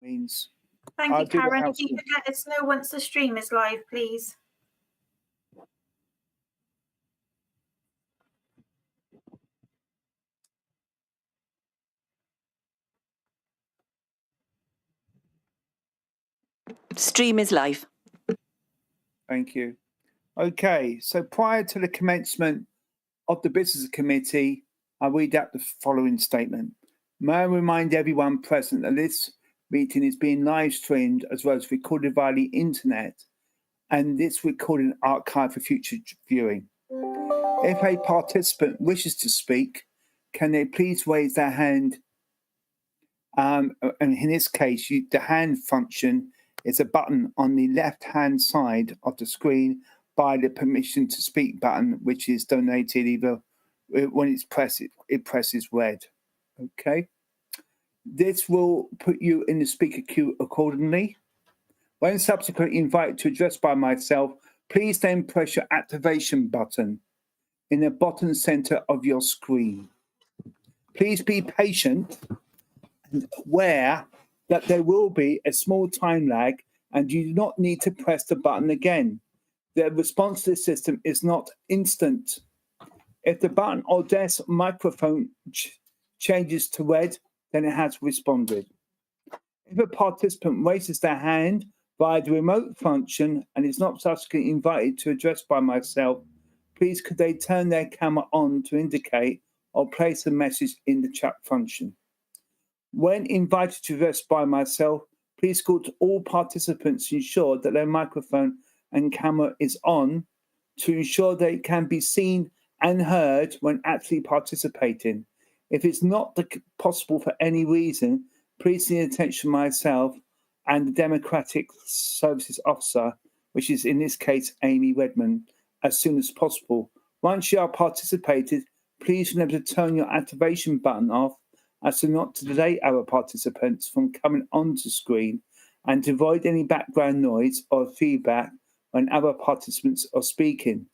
means. Thank you, Karen. If you could let us know once the stream is live, please. Stream is live. Thank you. Okay, so prior to the commencement of the Business Committee, I read out the following statement. May I remind everyone present that this meeting is being live streamed as well as recorded via the internet, and this recording archived for future viewing. If a participant wishes to speak, can they please raise their hand? And in this case, the hand function is a button on the left-hand side of the screen by the permission to speak button, which is donated either when it's pressed, it presses red. Okay. This will put you in the speaker queue accordingly. When subsequently invited to address by myself, please then press your activation button in the bottom center of your screen. Please be patient and aware that there will be a small time lag and you do not need to press the button again. The response to the system is not instant. If the button or desk microphone changes to red, then it has responded. If a participant raises their hand via the remote function and is not subsequently invited to address by myself, please could they turn their camera on to indicate or place a message in the chat function. When invited to address by myself, please call to all participants to ensure that their microphone and camera is on to ensure they can be seen and heard when actually participating. If it's not possible for any reason, please need attention to myself and the Democratic Services Officer, which is in this case Amy Redmond, as soon as possible. Once you are participated, please remember to turn your activation button off as to not to delay our participants from coming onto screen and to avoid any background noise or feedback when other participants are speaking.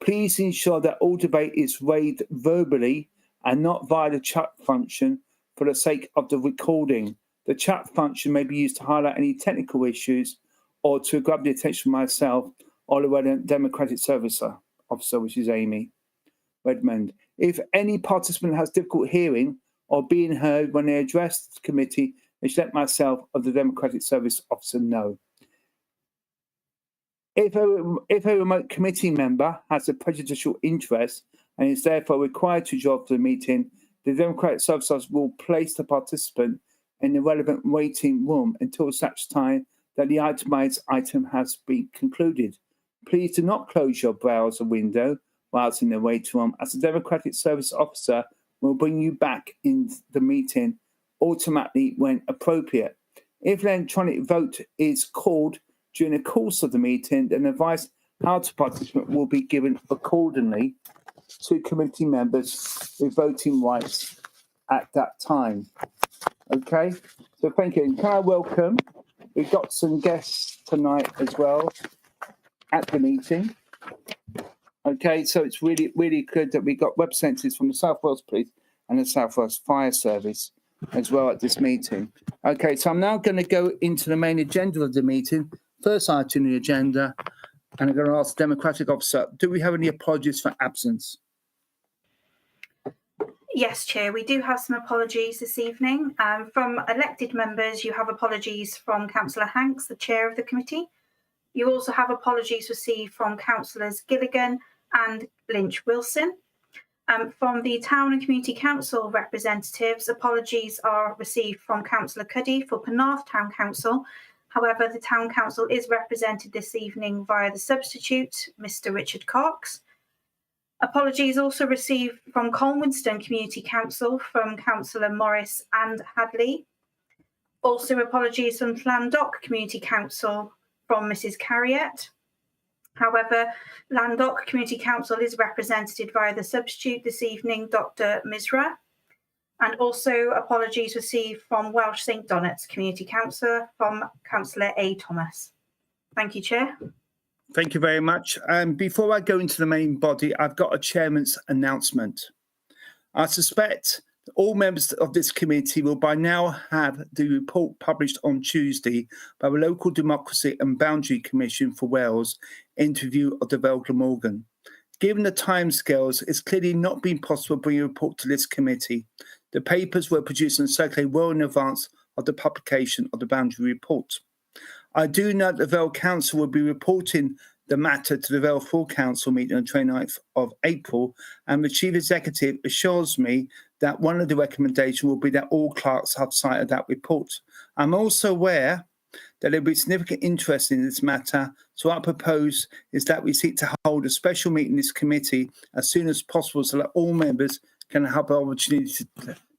Please ensure that all debate is raised verbally and not via the chat function for the sake of the recording. The chat function may be used to highlight any technical issues or to grab the attention of myself or the relevant Democratic Service Officer, which is Amy Redmond. If any participant has difficult hearing or being heard when they address the committee, they should let myself or the Democratic Service Officer know. If a remote committee member has a prejudicial interest and is therefore required to join the meeting, the Democratic Service Officer will place the participant in the relevant waiting room until such time that the itemized item has been concluded. Please do not close your browser window whilst in the waiting room, as the Democratic Service Officer will bring you back in the meeting automatically when appropriate. If an electronic vote is called during the course of the meeting, then advice how to participate will be given accordingly to committee members with voting rights at that time. Okay, so thank you. And can I welcome, we've got some guests tonight as well at the meeting. Okay, so it's really, really good that we got representatives from the South Wales Police and the South Wales Fire Service as well at this meeting. Okay, so I'm now going to go into the main agenda of the meeting. First item on the agenda, and I'm going to ask the Democratic Officer, do we have any apologies for absence? Yes, Chair, we do have some apologies this evening. From elected members, you have apologies from Councillor Hanks, the Chair of the committee. You also have apologies received from Councillors Gilligan and Lynch-Wilson. From the Town and Community Council representatives, apologies are received from Councillor Cuddy for Penarth Town Council. However, the Town Council is represented this evening via the substitute, Mr Richard Cox. Apologies also received from Colwinston Community Council from Councillor Morris and Hadley. Also apologies from Llandock Community Council from Mrs Carriott. However, Llandock Community Council is represented via the substitute this evening, Dr Misra. And also apologies received from Welsh St Donat's Community Council from Councillor A Thomas. Thank you, Chair. Thank you very much. Before I go into the main body, I've got a chairman's announcement. I suspect All members of this committee will by now have the report published on Tuesday by the Local Democracy and Boundary Commission for Wales into review of the Vale Glamorgan. Given the timescales, it's clearly not been possible to bring a report to this committee. The papers were produced and circulated well in advance of the publication of the boundary report. I do note the Vale Council will be reporting the matter to the Vale Full Council meeting on 29th of April, and the Chief Executive assures me that one of the recommendations will be that all clerks have sight of that report. I'm also aware that there will be significant interest in this matter, so what I propose is that we seek to hold a special meeting in this committee as soon as possible so that all members can have the opportunity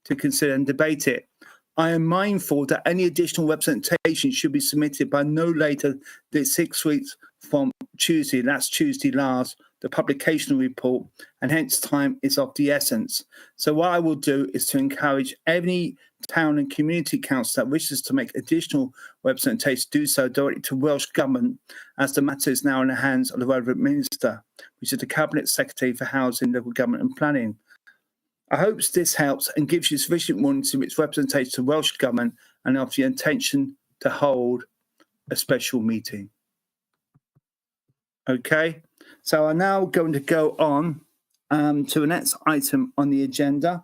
to consider and debate it. I am mindful that any additional representation should be submitted by no later than 6 weeks from Tuesday, that's Tuesday last, the publication report, and hence time is of the essence. So what I will do is to encourage any town and community council that wishes to make additional representation do so directly to Welsh Government, as the matter is now in the hands of the relevant minister, which is the Cabinet Secretary for Housing, Local Government and Planning. I hope this helps and gives you sufficient warning to its representation to Welsh Government and of the intention to hold a special meeting. Okay, so I'm now going to go on to the next item on the agenda,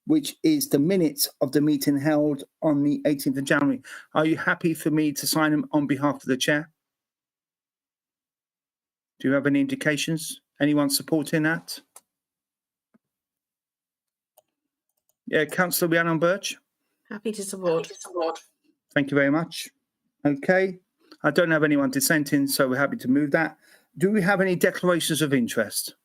which is the minutes of the meeting held on the 18th of January. Are you happy for me to sign them on behalf of the chair? Do you have any indications? Anyone supporting that? Yeah, Councillor Rhiannon Birch. Happy to support. Thank you very much. Okay, I don't have anyone dissenting, so we're happy to move that. Do we have any declarations of interest?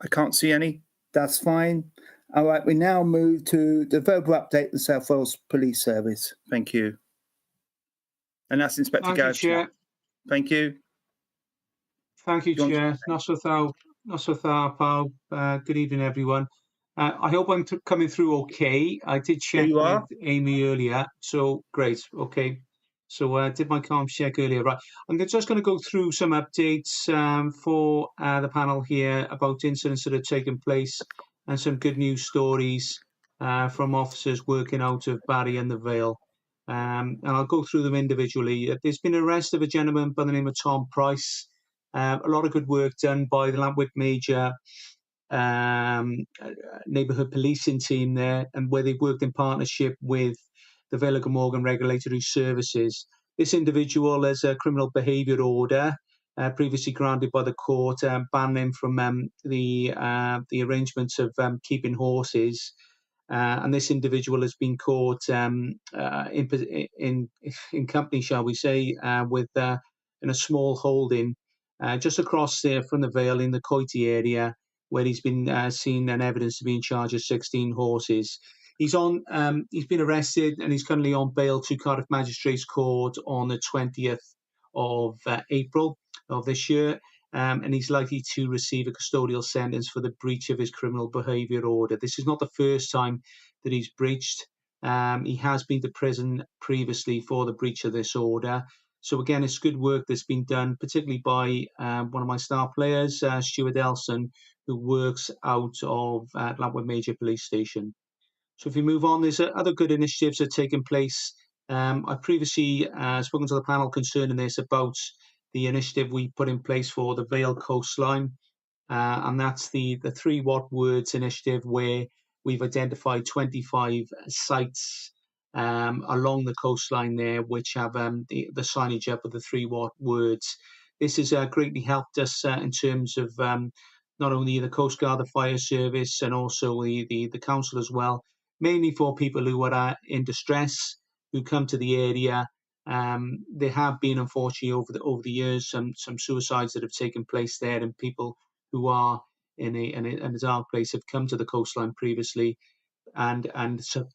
I can't see any. That's fine. All right, we now move to the verbal update of the South Wales Police Service. Thank you. And that's Inspector Gareth. Chair. Thank you. Thank you, Chair. Noswaith pawb. Good evening, everyone. I hope I'm coming through okay. I did check with Amy earlier, so great. Okay. So I did my comms check earlier. Right. I'm just going to go through some updates for the panel here about incidents that have taken place and some good news stories from officers working out of Barry and the Vale. And I'll go through them individually. There's been an arrest of a gentleman by the name of Tom Price. A lot of good work done by the Lambwick Major neighbourhood policing team there, and where they've worked in partnership with the Vale Glamorgan Regulatory Services. This individual has a criminal behaviour order previously granted by the court, banning him from the arrangements of keeping horses. And this individual has been caught in company, shall we say, in a small holding just across there from the Vale in the Coity area, where he's been seen and evidence to be in charge of 16 horses. He's been arrested and he's currently on bail to Cardiff Magistrates Court on the 20th of April of this year. And he's likely to receive a custodial sentence for the breach of his criminal behaviour order. This is not the first time that he's breached. He has been to prison previously for the breach of this order. So again, it's good work that's been done, particularly by one of my star players, Stuart Elson, who works out of Lambwick Major Police Station. So if we move on, there's other good initiatives that are taking place. I've previously spoken to the panel concerning this about the initiative we put in place for the Vale coastline, and that's the 3 What Words initiative, where we've identified 25 sites along the coastline there which have the signage up with the 3 What Words. This has greatly helped us in terms of not only the Coast Guard, the Fire Service, and also the council as well, mainly for people who are in distress, who come to the area. There have been, unfortunately, over the years, some suicides that have taken place there, and people who are in a dark place have come to the coastline previously, and so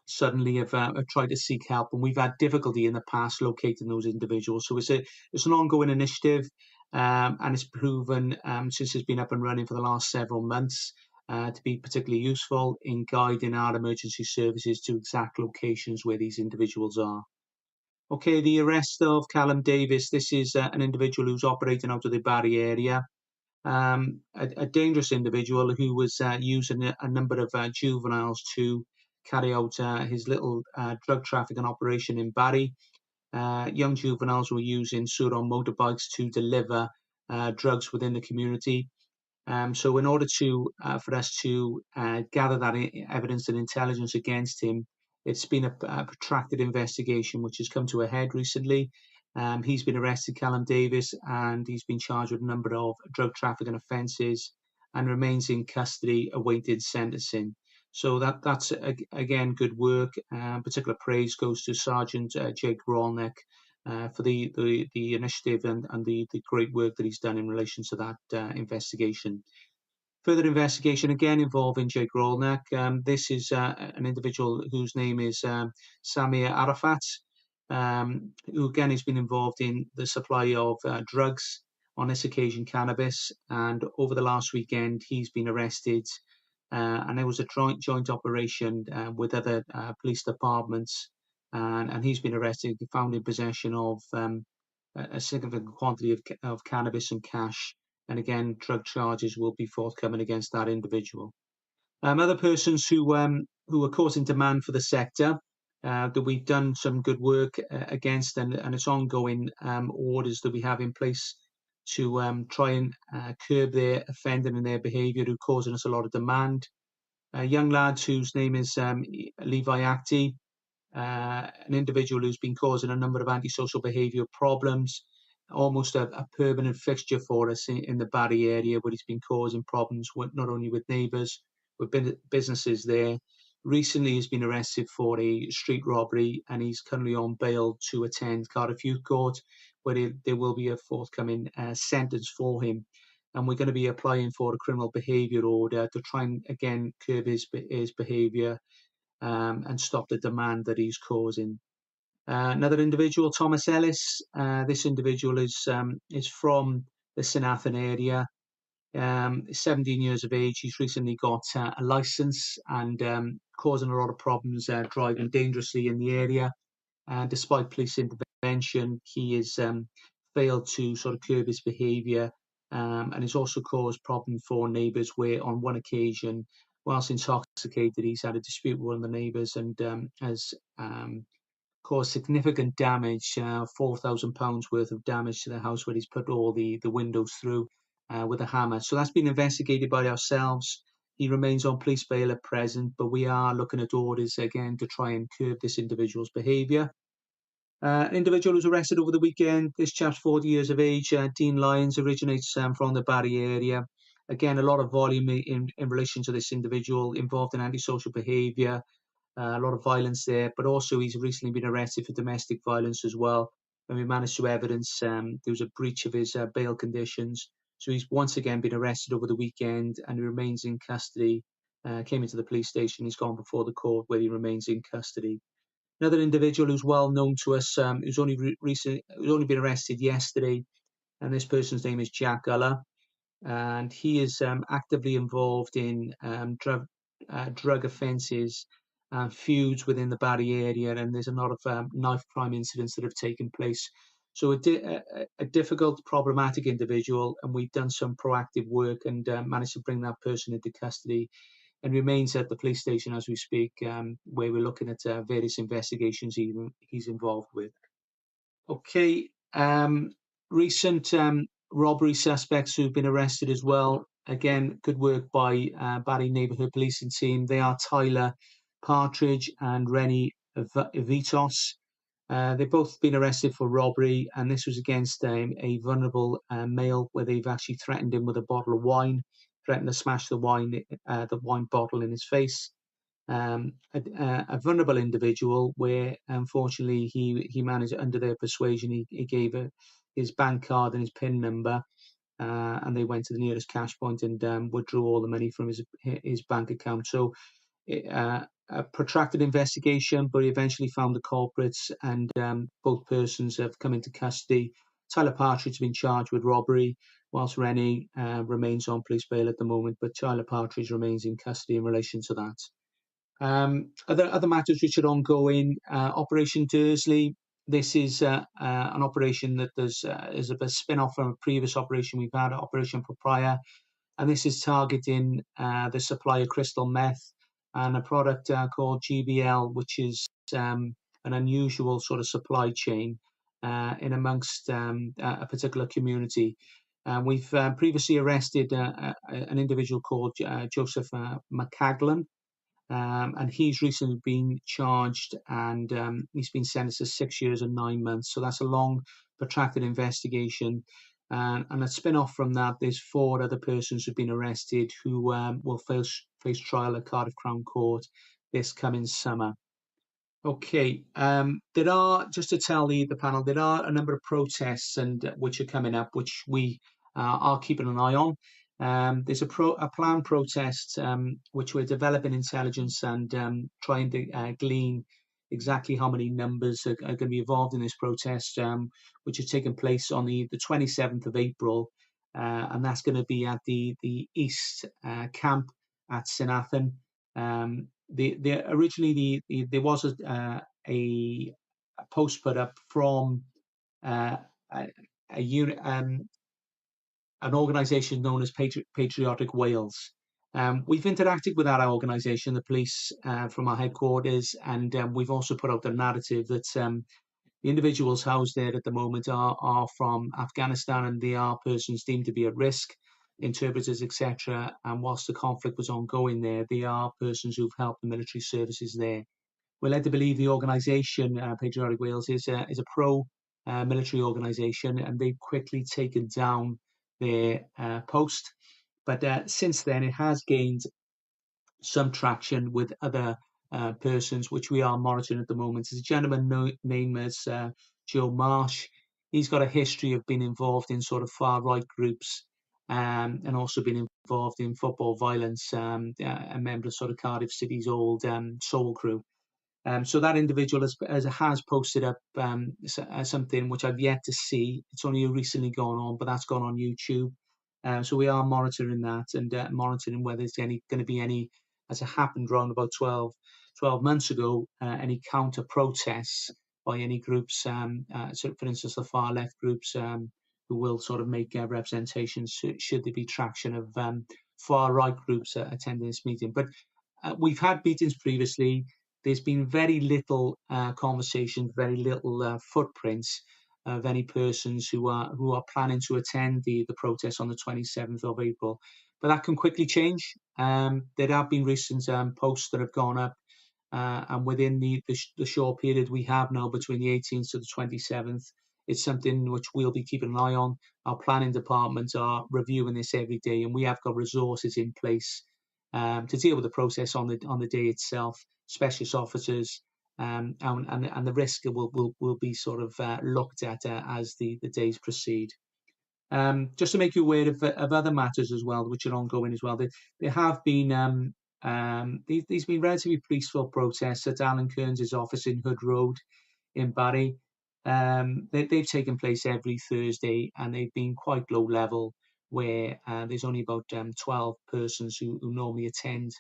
suddenly have tried to seek help, and we've had difficulty in the past locating those individuals. So it's an ongoing initiative, and it's proven since it's been up and running for the last several months to be particularly useful in guiding our emergency services to exact locations where these individuals are. Okay, the arrest of Callum Davis. This is an individual who's operating out of the Barry area. a dangerous individual who was using a number of juveniles to carry out his little drug trafficking operation in Barry. Young juveniles were using Suron motorbikes to deliver drugs within the community. So in order to for us to gather that evidence and intelligence against him, it's been a protracted investigation which has come to a head recently. He's been arrested, Callum Davis, and he's been charged with a number of drug trafficking offences and remains in custody awaiting sentencing. So that's again good work. Particular praise goes to Sergeant Jake Rolnick for the initiative and the great work that he's done in relation to that investigation. Further investigation again involving Jake Rolnick. This is an individual whose name is Samir Arafat, who again has been involved in the supply of drugs, on this occasion cannabis, and over the last weekend he's been arrested, and there was a joint operation with other police departments, and he's been arrested, found in possession of a significant quantity of cannabis and cash, and again drug charges will be forthcoming against that individual. Other persons who are causing demand for the sector that we've done some good work against, and it's ongoing orders that we have in place to try and curb their offending and their behaviour, who are causing us a lot of demand. A young lad whose name is Levi Acti, an individual who's been causing a number of antisocial behaviour problems, almost a permanent fixture for us in the Barry area, where he's been causing problems with, not only with neighbours, with businesses there. Recently he's been arrested for a street robbery, and he's currently on bail to attend Cardiff Youth Court, where there will be a forthcoming sentence for him. And we're going to be applying for a criminal behaviour order to try and again curb his behaviour and stop the demand that he's causing. Another individual, Thomas Ellis. This individual is from the St Athan area. 17 years of age. He's recently got a licence and causing a lot of problems driving dangerously in the area. Despite police intervention, he has failed to sort of curb his behaviour, and it's also caused problems for neighbours, where on one occasion, whilst intoxicated, he's had a dispute with one of the neighbours and has caused significant damage, £4,000 worth of damage to the house, where he's put all the windows through with a hammer. So that's been investigated by ourselves. He remains on police bail at present, but we are looking at orders again to try and curb this individual's behaviour. An individual who was arrested over the weekend, this chap's 40 years of age, Dean Lyons, originates from the Barry area. Again, a lot of volume in relation to this individual, involved in antisocial behaviour, a lot of violence there, but also he's recently been arrested for domestic violence as well. And we managed to evidence there was a breach of his bail conditions. So he's once again been arrested over the weekend, and he remains in custody. Came into the police station, he's gone before the court, where he remains in custody. Another individual who's well known to us, who's only been arrested yesterday, and this person's name is Jack Uller, and he is actively involved in drug offences and feuds within the Barry area, and there's a lot of knife crime incidents that have taken place. So a difficult, problematic individual, and we've done some proactive work and managed to bring that person into custody, and remains at the police station as we speak, where we're looking at various investigations he's involved with. Okay, recent robbery suspects who've been arrested as well. Again, good work by Barry Neighbourhood Policing Team. They are Tyler Partridge and Rennie Vitos. They've both been arrested for robbery, and this was against a vulnerable male, where they've actually threatened him with a bottle of wine, threatened to smash the wine bottle in his face. A vulnerable individual, where unfortunately he managed, under their persuasion, he gave his bank card and his PIN number, and they went to the nearest cash point and withdrew all the money from his bank account. So a protracted investigation, but he eventually found the culprits, and both persons have come into custody. Tyler Partridge has been charged with robbery, whilst Rennie remains on police bail at the moment, but Tyler Partridge remains in custody in relation to that. Other matters which are ongoing, Operation Dursley, this is an operation that is a spin-off from a previous operation we've had, Operation Papaya, and this is targeting the supply of crystal meth and a product called GBL, which is an unusual sort of supply chain in amongst a particular community. We've previously arrested an individual called Joseph McCaglan, and he's recently been charged, and he's been sentenced to 6 years and 9 months. So that's a long, protracted investigation. And a spin-off from that, there's 4 other persons who've been arrested who will face trial at Cardiff Crown Court this coming summer. Okay, there are, just to tell the panel, there are a number of protests and which are coming up, which we are keeping an eye on. There's a planned protest which we're developing intelligence and trying to glean exactly how many numbers are going to be involved in this protest, which is taking place on the 27th of April, and that's going to be at the East Camp at St Athan. Originally there was a post put up from an organisation known as Patriotic Wales. We've interacted with that organisation, the police from our headquarters, and we've also put out the narrative that the individuals housed there at the moment are from Afghanistan, and they are persons deemed to be at risk, interpreters, etc. And whilst the conflict was ongoing there, they are persons who've helped the military services there. We're led to believe the organisation, Patriotic Wales, is a pro-military organisation, and they've quickly taken down their post. But since then, it has gained some traction with other persons, which we are monitoring at the moment. There's a gentleman named as Joe Marsh. He's got a history of being involved in sort of far-right groups, and also been involved in football violence, a member of sort of Cardiff City's old Soul Crew. So that individual has posted up something which I've yet to see. It's only recently gone on, but that's gone on YouTube. So we are monitoring that and monitoring whether there's going to be any, as it happened around about 12 months ago, any counter protests by any groups, so for instance, the far left groups who will sort of make representations should there be traction of far right groups attending this meeting. But we've had meetings previously. There's been very little conversation, very little footprints of any persons who are planning to attend the protest on the 27th of April. But that can quickly change. There have been recent posts that have gone up, and within the short period we have now between the 18th to the 27th, it's something which we'll be keeping an eye on. Our planning departments are reviewing this every day, and we have got resources in place to deal with the process on the day itself. Specialist officers, and the risk will be sort of looked at as the days proceed. Just to make you aware of other matters as well, which are ongoing as well. There have been these been relatively peaceful protests at Alan Kearns' office in Hood Road in Barry. They've taken place every Thursday, and they've been quite low level, where there's only about 12 persons who normally attend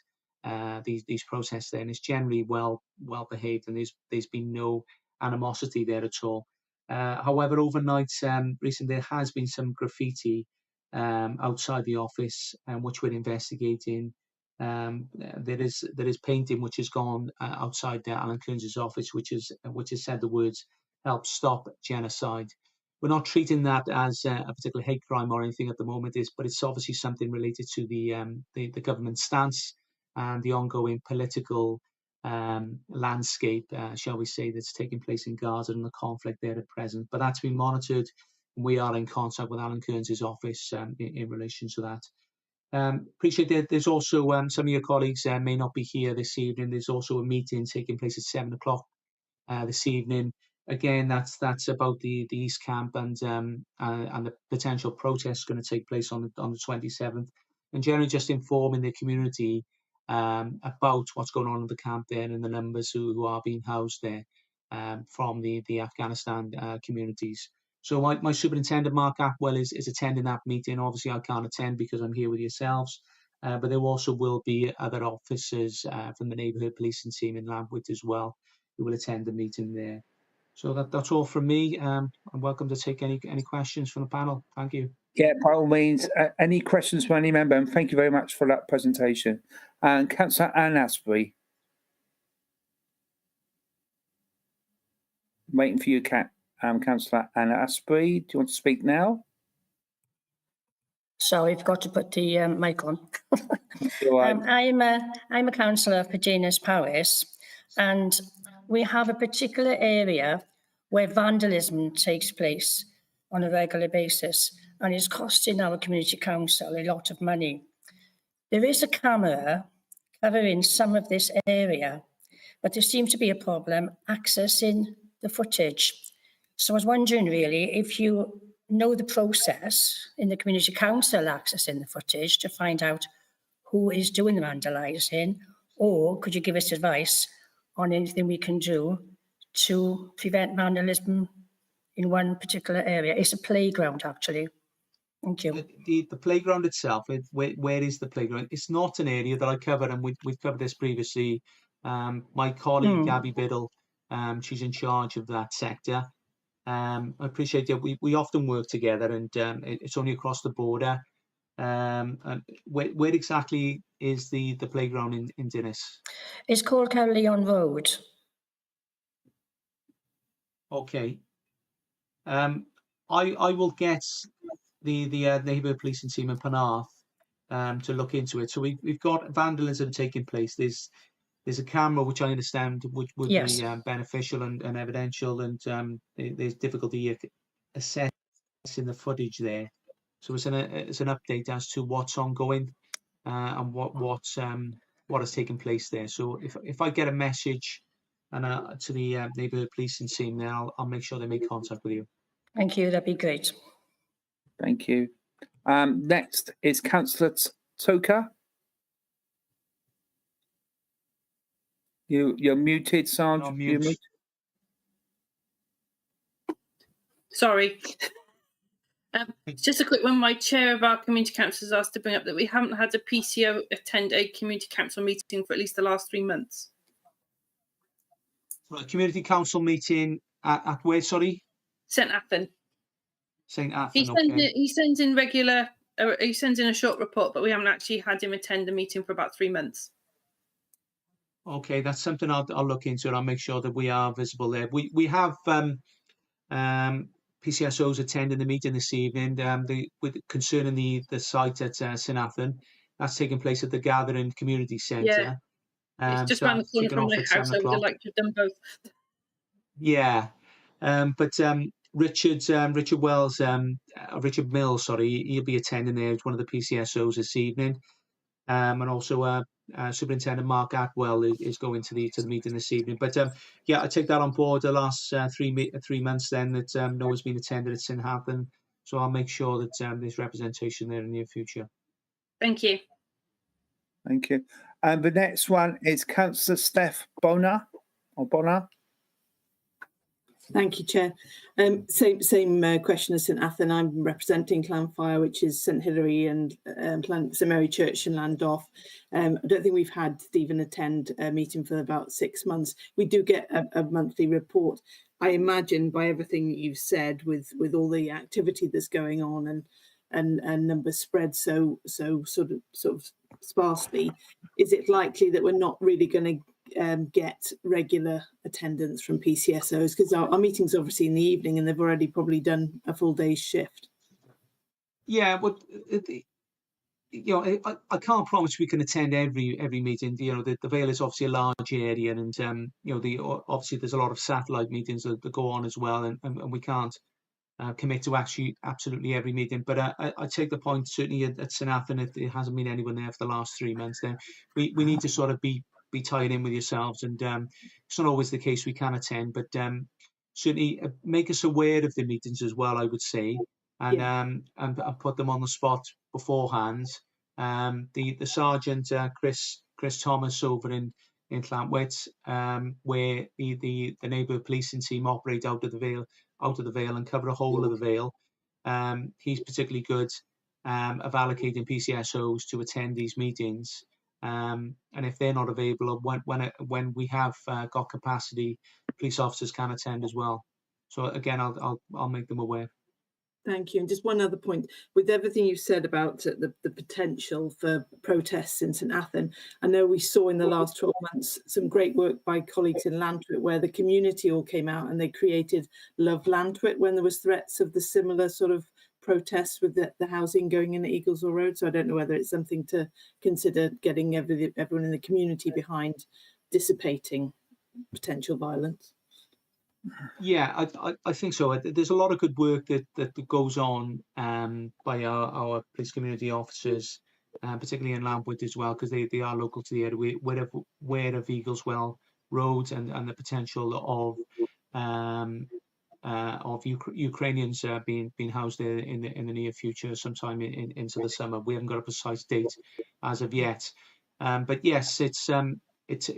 these protests there, and it's generally well behaved, and there's been no animosity there at all. However, overnight recently there has been some graffiti outside the office, which we're investigating. There is painting which has gone outside Alan Kearns' office, which has said the words "Help Stop Genocide." We're not treating that as a particular hate crime or anything at the moment, but it's obviously something related to the government stance and the ongoing political landscape, shall we say, that's taking place in Gaza and the conflict there at present. But that's been monitored, and we are in contact with Alan Kearns' office in relation to that. Appreciate that. There's also some of your colleagues may not be here this evening. There's also a meeting taking place at 7 o'clock this evening. Again, that's about the East Camp and the potential protests going to take place on the 27th, and generally just informing the community about what's going on in the camp there and the numbers who are being housed there from the Afghanistan communities. So my superintendent, Mark Atwell, is attending that meeting. Obviously, I can't attend because I'm here with yourselves, but there also will be other officers from the neighbourhood policing team in Lambeth as well who will attend the meeting there. So that's all from me. I'm welcome to take any questions from the panel. Thank you. Yeah, by all means, any questions from any member? And thank you very much for that presentation. And Councillor Anne Asprey. Waiting for you, Councillor Anne Asprey. Do you want to speak now? Sorry, I've got to put the mic on. Right. I'm a councillor for Janus Powys, and we have a particular area where vandalism takes place on a regular basis, and it's costing our community council a lot of money. There is a camera covering some of this area, but there seems to be a problem accessing the footage. So I was wondering really if you know the process in the community council accessing the footage to find out who is doing the vandalising, or could you give us advice on anything we can do to prevent vandalism in one particular area? It's a playground, actually. Thank you. The playground itself, where is the playground? It's not an area that I covered, and we've covered this previously. My colleague, Gabby Biddle, she's in charge of that sector. I appreciate that we often work together, and it's only across the border. And where exactly is the playground in Dinas? It's called Liaison Road. Okay. I will get the neighbourhood policing team in Penarth to look into it. So we've got vandalism taking place. There's a camera which I understand would Yes. be beneficial and evidential, and there's difficulty assessing the footage there. So it's an update as to what's ongoing and what has taken place there. So if I get a message to the neighbourhood policing team, then I'll make sure they make contact with you. Thank you, that'd be great. Thank you. Next is Councillor Toka. You're muted, Sandra. On mute. You're muted. Sorry. It's just a quick one. My chair of our community council has asked to bring up that we haven't had a PCO attend a community council meeting for at least the last 3 months. Right, community council meeting at where, sorry? St Athan. St Athan, He sends in regular, he sends in a short report, but we haven't actually had him attend a meeting for about 3 months. Okay, that's something I'll look into, and I'll make sure that we are visible there. We have PCSOs attending the meeting this evening. Concerning the site at St Athan, that's taking place at the Gathering Community Centre. Yeah, it's just around the corner from my house. I would have liked to have done both. Yeah, but Richard Mills, sorry, he'll be attending there as one of the PCSOs this evening, and also Superintendent Mark Atwell is going to the meeting this evening. But yeah, I take that on board. The last 3 months then that no one's been attended at St Athan, so I'll make sure that there's representation there in the near future. Thank you. Thank you. And the next one is Councillor Steph Bonner. Thank you, Chair. Same question as St Athan. I'm representing Llanfire, which is St Hilary and St Mary Church in Llandoff. I don't think we've had Stephen attend a meeting for about 6 months. We do get a monthly report. I imagine by everything that you've said, with all the activity that's going on and numbers spread so sort of sparsely, is it likely that we're not really going to get regular attendance from PCSOs, because our meeting's obviously in the evening and they've already probably done a full day's shift? Yeah, but I can't promise we can attend every meeting. The Vale is obviously a large area, and obviously there's a lot of satellite meetings that go on as well, and we can't commit to actually absolutely every meeting. But I take the point, certainly at St Athan, if there hasn't been anyone there for the last 3 months, then we need to sort of be tied in with yourselves, and it's not always the case we can attend, but certainly make us aware of the meetings as well, I would say, and put them on the spot beforehand. The Sergeant Chris Thomas over in Llantwit, where the neighbourhood policing team operate out of the Vale and cover a whole of the Vale. He's particularly good of allocating PCSOs to attend these meetings. And if they're not available, when we have got capacity, police officers can attend as well. So again, I'll make them aware. Thank you. And just one other point, with everything you've said about the potential for protests in St Athan, I know we saw in the last 12 months some great work by colleagues in Lantwit where the community all came out and they created Love Lantwit when there was threats of the similar sort of protests with the housing going in at Eagleswell Road. So I don't know whether it's something to consider getting everyone in the community behind dissipating potential violence. Yeah, I think so. There's a lot of good work that goes on by our police community officers, particularly in Lambwood as well, because they are local to the area, where of Eagleswell Road and the potential of Ukrainians being housed there in the near future, sometime into the summer. We haven't got a precise date as of yet, but yes, it's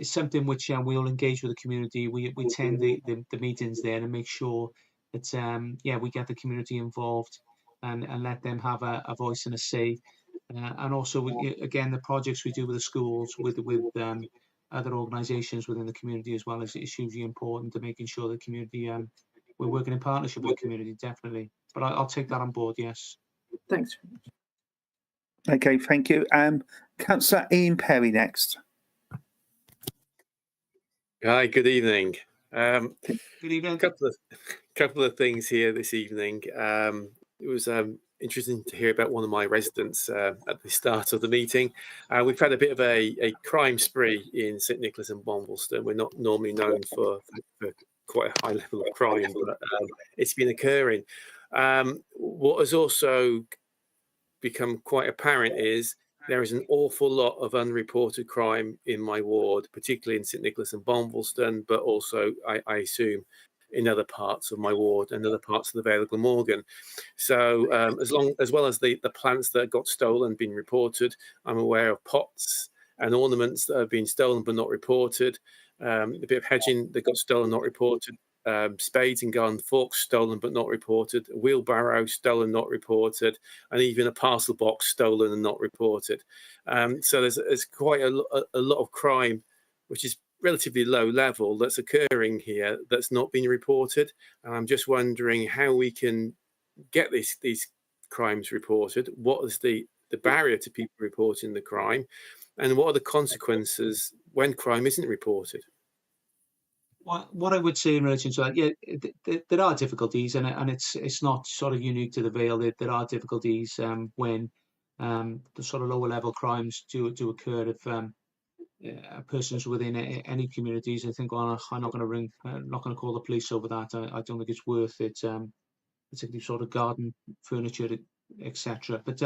something which we'll engage with the community. We attend the meetings there and make sure that we get the community involved and let them have a voice and a say. And also, again, the projects we do with the schools, with other organisations within the community as well is hugely important to making sure the community, we're working in partnership with the community, definitely. But I'll take that on board, yes. Thanks. Okay, thank you. Councillor Ian Perry next. Hi, good evening. Good evening. Couple of things here this evening. It was interesting to hear about one of my residents at the start of the meeting. We've had a bit of a crime spree in St Nicholas and Bombleston. We're not normally known for quite a high level of crime, but it's been occurring. What has also become quite apparent is there is an awful lot of unreported crime in my ward, particularly in St Nicholas and Bombleston, but also, I assume, in other parts of my ward and other parts of the Vale of Glamorgan. So as well as the plants that got stolen being reported, I'm aware of pots and ornaments that have been stolen but not reported, a bit of hedging that got stolen, not reported, spades and garden forks stolen but not reported, a wheelbarrow stolen, not reported, and even a parcel box stolen and not reported. So there's quite a lot of crime, which is relatively low level, that's occurring here that's not been reported. And I'm just wondering how we can get these crimes reported. What is the barrier to people reporting the crime, and what are the consequences when crime isn't reported? What I would say in relation to that, there are difficulties, and it's not sort of unique to the Vale. There are difficulties when the sort of lower level crimes do occur. If persons within any communities, I think, well, I'm not going to call the police over that. I don't think it's worth it, particularly sort of garden furniture, etc. But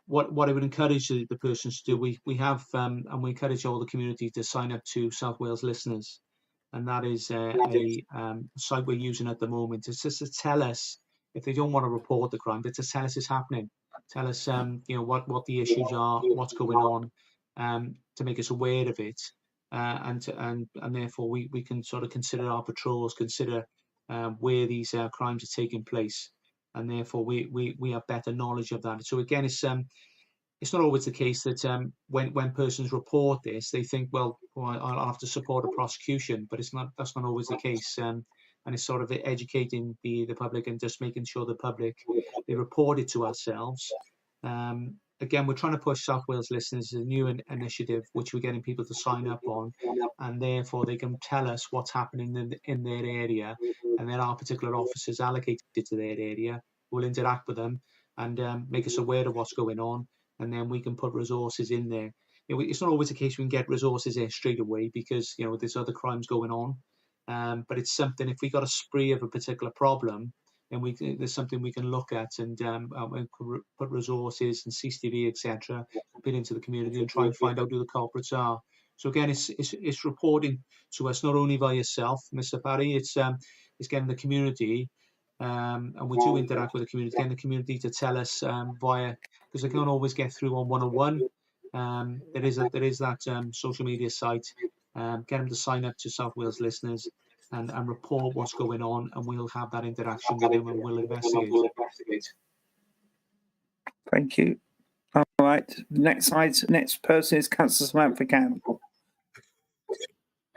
what I would encourage the persons to do, we have and we encourage all the community to sign up to South Wales Listeners. And that is a site we're using at the moment. It's just to tell us if they don't want to report the crime, but to tell us it's happening. Tell us, what the issues are, what's going on, to make us aware of it, and therefore we can sort of consider our patrols, consider where these crimes are taking place, and therefore we have better knowledge of that. So again, it's not always the case that when persons report this, they think, well, I'll have to support a prosecution, but that's not always the case. And it's sort of educating the public and just making sure the public, they report it to ourselves. Again, we're trying to push South Wales Listeners as a new initiative, which we're getting people to sign up on, and therefore they can tell us what's happening in their area, and there are particular officers allocated to their area who will interact with them and make us aware of what's going on. And then we can put resources in there. It's not always the case we can get resources there straight away because there's other crimes going on. But it's something, if we got a spree of a particular problem, then there's something we can look at and put resources and CCTV, etc., put into the community and try and find out who the culprits are. So again, it's reporting to us not only by yourself, Mr. Parry, it's getting the community. And we do interact with the community, getting the community to tell us via, because they can't always get through on 101. There is that social media site. Get them to sign up to South Wales Listeners and report what's going on, and we'll have that interaction with them and we'll investigate. Thank you. All right. Next person is Councillor Samantha Campbell.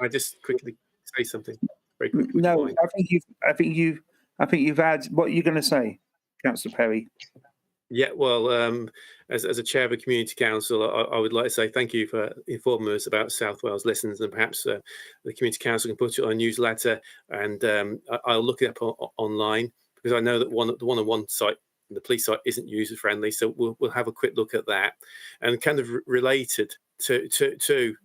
I just quickly say something very quickly. No, I think I think you've had, what are you going to say, Councillor Perry? Yeah, well, as a chair of a community council, I would like to say thank you for informing us about South Wales Listens, and perhaps the community council can put it on a newsletter, and I'll look it up online, because I know that the one-on-one site, the police site, isn't user friendly. So we'll have a quick look at that. And kind of related to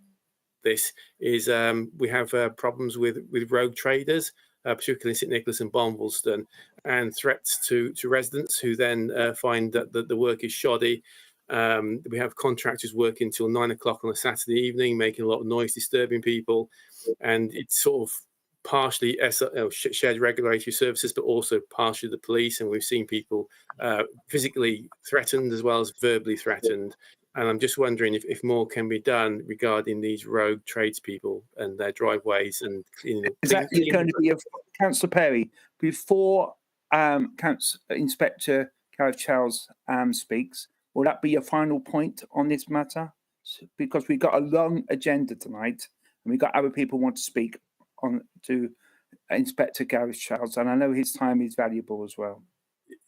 this is we have problems with rogue traders, particularly in St Nicholas and Bonvilston, and threats to residents who then find that the work is shoddy. We have contractors working till 9 o'clock on a Saturday evening, making a lot of noise, disturbing people, and it's sort of partially shared regulatory services, but also partially the police. And we've seen people physically threatened as well as verbally threatened. And I'm just wondering if more can be done regarding these rogue tradespeople and their driveways and cleaning. Is that going to be Councillor Perry before Inspector Gareth Charles speaks? Will that be your final point on this matter? Because we've got a long agenda tonight, and we've got other people who want to speak on to Inspector Gareth Charles, and I know his time is valuable as well.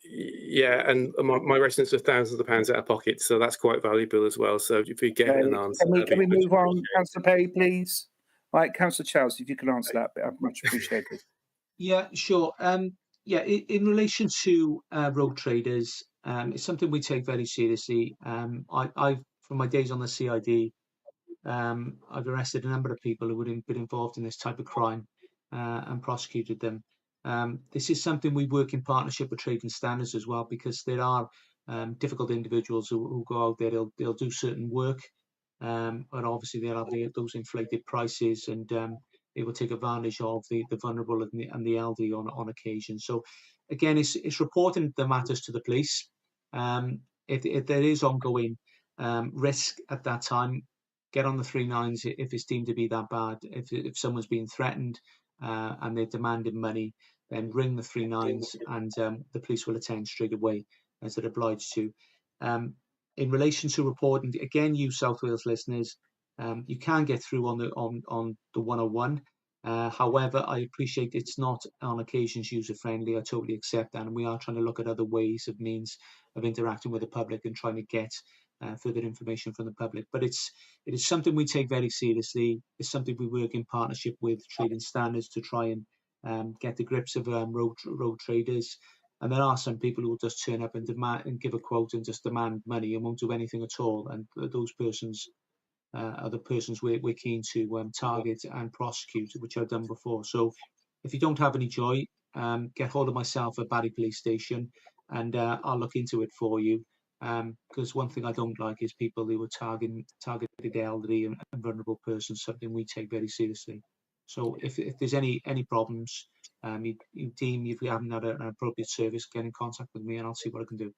Yeah, and my residents are thousands of pounds out of pocket, so that's quite valuable as well. So if we get an answer, can we move on, Councillor Perry, please? Right, Councillor Charles, if you could answer that, I'd much appreciated. Yeah, sure. Yeah, in relation to rogue traders, it's something we take very seriously. I've, from my days on the CID, I've arrested a number of people who would have been involved in this type of crime and prosecuted them. This is something we work in partnership with Trade and Standards as well, because there are difficult individuals who go out there, they'll do certain work, but obviously they'll have those inflated prices, and they will take advantage of the vulnerable and the elderly on occasion. So again, it's reporting the matters to the police. If there is ongoing risk at that time, get on the 39s if it's deemed to be that bad. If someone's being threatened and they're demanding money, then ring the 39s, and the police will attend straight away as they're obliged to. In relation to reporting, again, you South Wales listeners, you can get through on the 101. However, I appreciate it's not on occasions user friendly. I totally accept that, and we are trying to look at other ways of means of interacting with the public and trying to get further information from the public. But it is something we take very seriously. It's something we work in partnership with Trade and Standards to try and get the grips of rogue traders. And there are some people who will just turn up and demand and give a quote and just demand money and won't do anything at all. And those persons are the persons we're keen to target and prosecute, which I've done before. So if you don't have any joy, get hold of myself at Barry Police Station, and I'll look into it for you. Because one thing I don't like is people who are targeted elderly and vulnerable persons, something we take very seriously. So if there's any problems, you deem if you haven't had an appropriate service, get in contact with me and I'll see what I can do.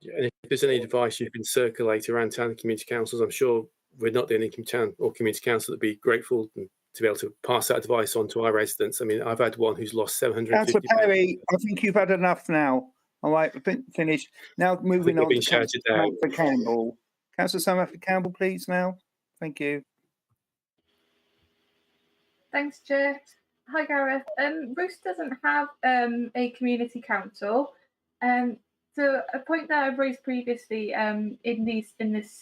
Yeah, and if there's any advice you can circulate around town and community councils, I'm sure we're not the only town or community council that'd be grateful to be able to pass that advice on to our residents. I mean, I've had one who's lost 750. Councillor Perry, I think you've had enough now. All right, finished. Now moving on to Councillor Campbell. Councillor Samantha Campbell, please now. Thank you. Thanks, Chair. Hi, Gareth. Roos doesn't have a community council. So a point that I've raised previously in this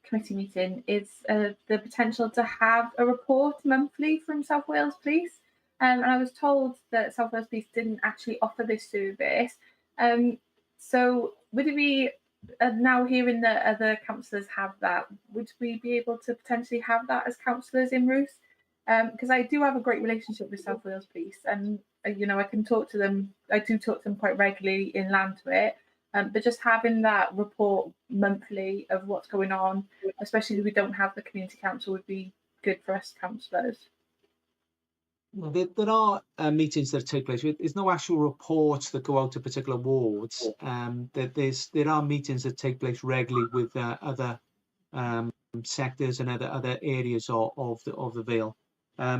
committee meeting is the potential to have a report monthly from South Wales Police. And I was told that South Wales Police didn't actually offer this service. So would it be, now hearing that other councillors have that, would we be able to potentially have that as councillors in Roos? Because I do have a great relationship with South Wales Police, and I can talk to them. I do talk to them quite regularly in Llantuit, but just having that report monthly of what's going on, especially if we don't have the community council, would be good for us councillors. Well, there are meetings that take place. There's no actual reports that go out to particular wards. There are meetings that take place regularly with other sectors and other areas of the Vale.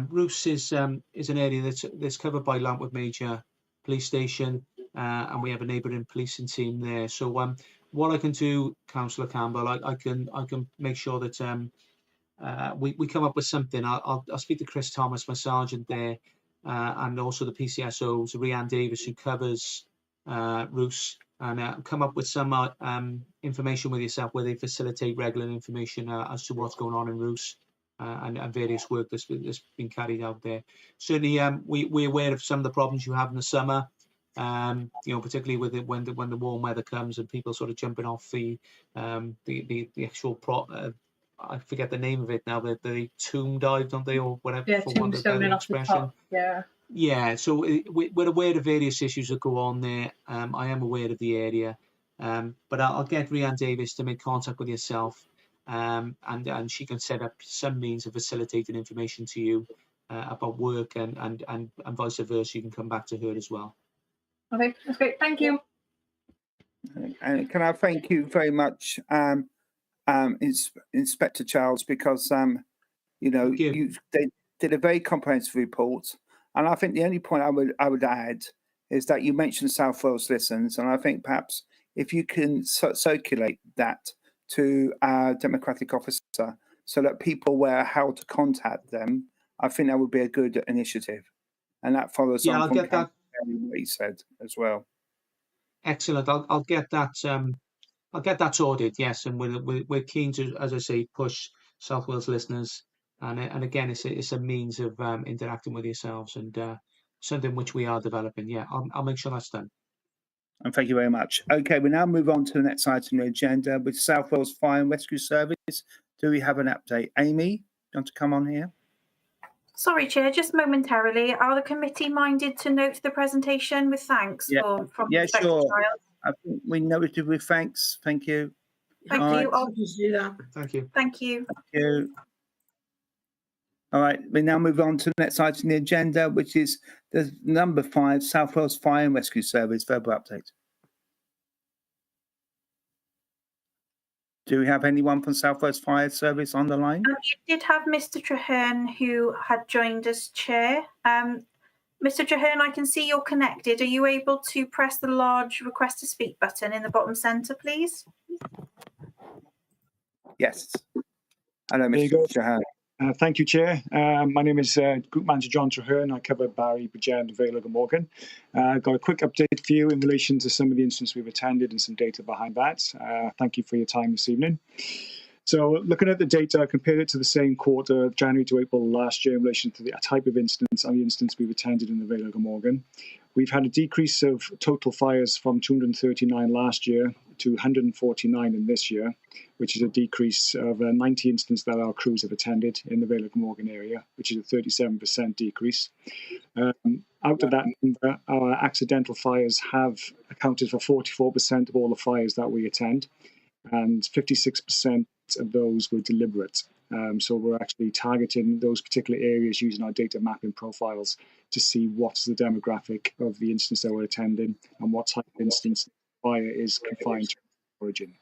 Roos is an area that's covered by Llantuit Major Police Station, and we have a neighbouring policing team there. So what I can do, Councillor Campbell, I can make sure that we come up with something. I'll speak to Chris Thomas, my sergeant there, and also the PCSO's Rhiannon Davis, who covers Roos, and come up with some information with yourself where they facilitate regular information as to what's going on in Roos and various work that's been carried out there. Certainly, we're aware of some of the problems you have in the summer. Particularly with it when the warm weather comes and people sort of jumping off the actual I forget the name of it now. The tomb dive, don't they, or whatever? Yeah, for want of a better expression. Yeah. Yeah, so we're aware of various issues that go on there. I am aware of the area, but I'll get Rhiannon Davis to make contact with yourself, and she can set up some means of facilitating information to you about work and vice versa. You can come back to her as well. Okay, that's great. Thank you. And can I thank you very much, Inspector Charles, because they did a very comprehensive report, and I think the only point I would add is that you mentioned South Wales Listens, and I think perhaps if you can circulate that to our democratic officer so that people are aware how to contact them, I think that would be a good initiative, and that follows on I'll from get that. what he said as well. Excellent. I'll get that. I'll get that sorted. Yes, and we're keen to, as I say, push South Wales listeners, and again, it's a means of interacting with yourselves and something which we are developing. Yeah, I'll make sure that's done. And thank you very much. Okay, we now move on to the next item on the agenda with South Wales Fire and Rescue Service. Do we have an update? Amy, you want to come on here? Sorry, Chair, just momentarily. Are the committee minded to note the presentation with thanks from Inspector sure. Childs? I think we noted with thanks. Thank you. Thank you. I'll just do that. Thank you. Thank you. Thank you. All right, we now move on to the next item on the agenda, which is the number 5, South Wales Fire and Rescue Service verbal update. Do we have anyone from South Wales Fire Service on the line? You did have Mr. Traherne who had joined us, Chair. Mr. Traherne, I can see you're connected. Are you able to press the large request to speak button in the bottom centre, please? Yes. Hello, Mr. Traherne. Thank you, Chair. My name is Group Manager John Traherne. I cover Barry, Bridgend, Vale of Glamorgan. I've got a quick update for you in relation to some of the incidents we've attended and some data behind that. Thank you for your time this evening. So looking at the data, I compared it to the same quarter of January to April last year in relation to the type of incidents and the incidents we've attended in the Vale of Glamorgan. We've had a decrease of total fires from 239 last year to 149 in this year, which is a decrease of 90 incidents that our crews have attended in the Vale of Glamorgan area, which is a 37% decrease. Out of that number, our accidental fires have accounted for 44% of all the fires that we attend, and 56% of those were deliberate. So we're actually targeting those particular areas using our data mapping profiles to see what's the demographic of the instance that we're attending and what type of instance fire is confined to origin.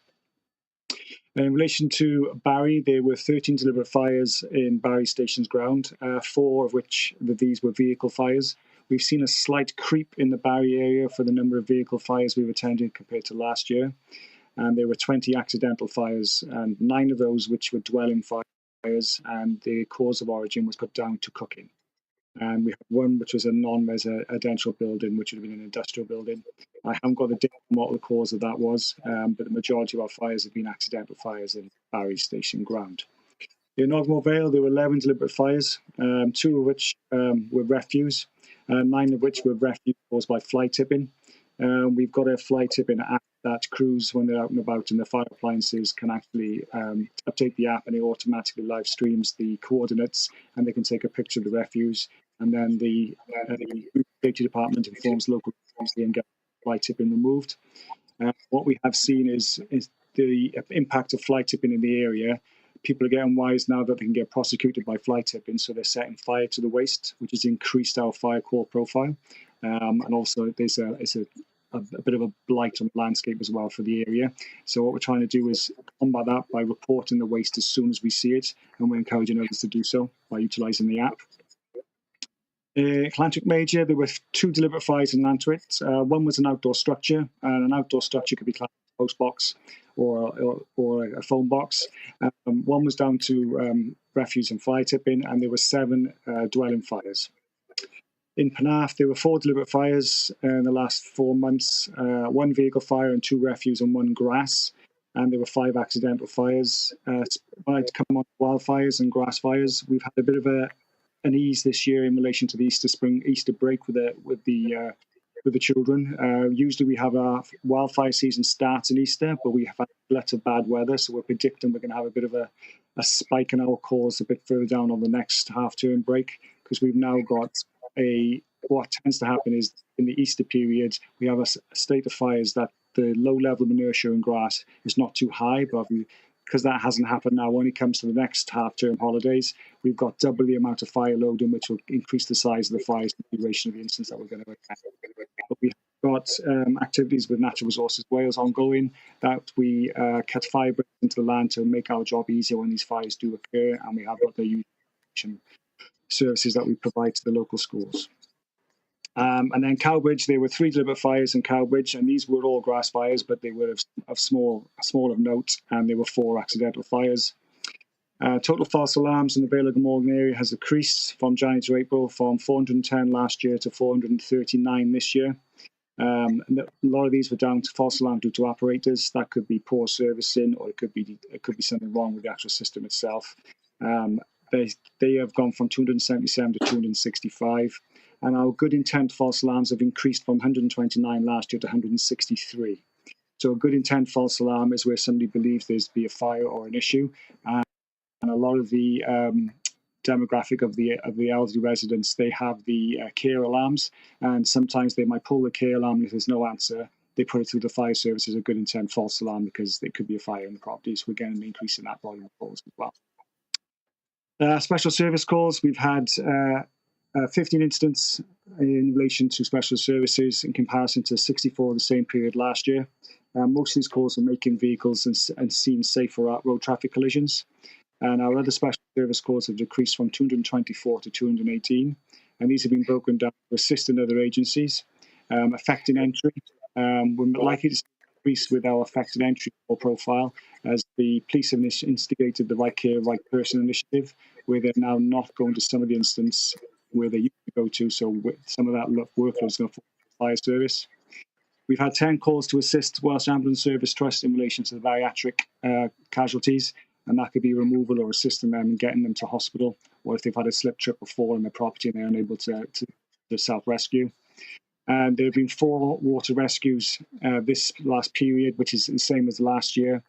In relation to Barry, there were 13 deliberate fires in Barry Station's ground, 4 of which these were vehicle fires. We've seen a slight creep in the Barry area for the number of vehicle fires we've attended compared to last year. And there were 20 accidental fires, and 9 of those which were dwelling fires, and the cause of origin was put down to cooking. And we had one which was a non-residential building, which would have been an industrial building. I haven't got the data on what the cause of that was, but the majority of our fires have been accidental fires in Barry Station ground. In Ogmore Vale, there were 11 deliberate fires, 2 of which were refuse, 9 of which were refuse caused by fly tipping. We've got a fly tipping app that crews, when they're out and about in the fire appliances, can actually update the app, and it automatically live streams the coordinates, and they can take a picture of the refuse, and then the safety department informs local authorities and get fly tipping removed. What we have seen is the impact of fly tipping in the area. People are getting wise now that they can get prosecuted by fly tipping, so they're setting fire to the waste, which has increased our fire call profile. And also there's a bit of a blight on the landscape as well for the area. So what we're trying to do is combat that by reporting the waste as soon as we see it, and we're encouraging others to do so by utilising the app. Atlantic Major, there were 2 deliberate fires in Lantwick. One was an outdoor structure, and an outdoor structure could be classed as a post box or a phone box. One was down to refuse and fly tipping, and there were 7 dwelling fires. In Penarth, there were 4 deliberate fires in the last 4 months, 1 vehicle fire and 2 refuse and 1 grass. And there were 5 accidental fires. I'd come on wildfires and grass fires. We've had a bit of an ease this year in relation to the Easter break with the children. Usually we have our wildfire season starts in Easter, but we have had a lot of bad weather, so we're predicting we're going to have a bit of a spike in our calls a bit further down on the next half-term break, because we've now got what tends to happen is in the Easter period, we have a state of fires that the low level of inertia in grass is not too high, but because that hasn't happened now, when it comes to the next half-term holidays, we've got double the amount of fire loading, which will increase the size of the fires and the duration of the incidents that we're going to attend. But we've got activities with Natural Resources Wales ongoing, that we cut fire breaks into the land to make our job easier when these fires do occur, and we have got the youth services that we provide to the local schools. And then Cowbridge, there were 3 deliberate fires in Cowbridge, and these were all grass fires, but they were of small of note, and there were 4 accidental fires. Total false alarms in the Vale of Glamorgan area has decreased from January to April, from 410 last year to 439 this year. And a lot of these were down to false alarm due to operators. That could be poor servicing, or it could be something wrong with the actual system itself. They have gone from 277 to 265. And our good intent false alarms have increased from 129 last year to 163. So a good intent false alarm is where somebody believes there's be a fire or an issue, and a lot of the demographic of the elderly residents, they have the care alarms, and sometimes they might pull the care alarm, and if there's no answer, they put it through the fire service as a good intent false alarm because there could be a fire in the property. So we're getting an increase in that volume of calls as well. Special service calls, we've had 15 incidents in relation to special services in comparison to 64 the same period last year. Most of these calls are making vehicles and scenes safe for road traffic collisions. And our other special service calls have decreased from 224 to 218. And these have been broken down to assist in other agencies. Affecting entry, we're likely to increase with our affected entry profile as the police have instigated the Right Care, Right Person initiative, where they're now not going to some of the instances where they used to go to, so some of that workload is going to fall to the fire service. We've had 10 calls to assist Welsh Ambulance Service Trust in relation to the bariatric casualties, and that could be removal or assisting them and getting them to hospital, or if they've had a slip, trip or fall in their property and they're unable to self-rescue. And there have been 4 water rescues this last period, which is the same as last year.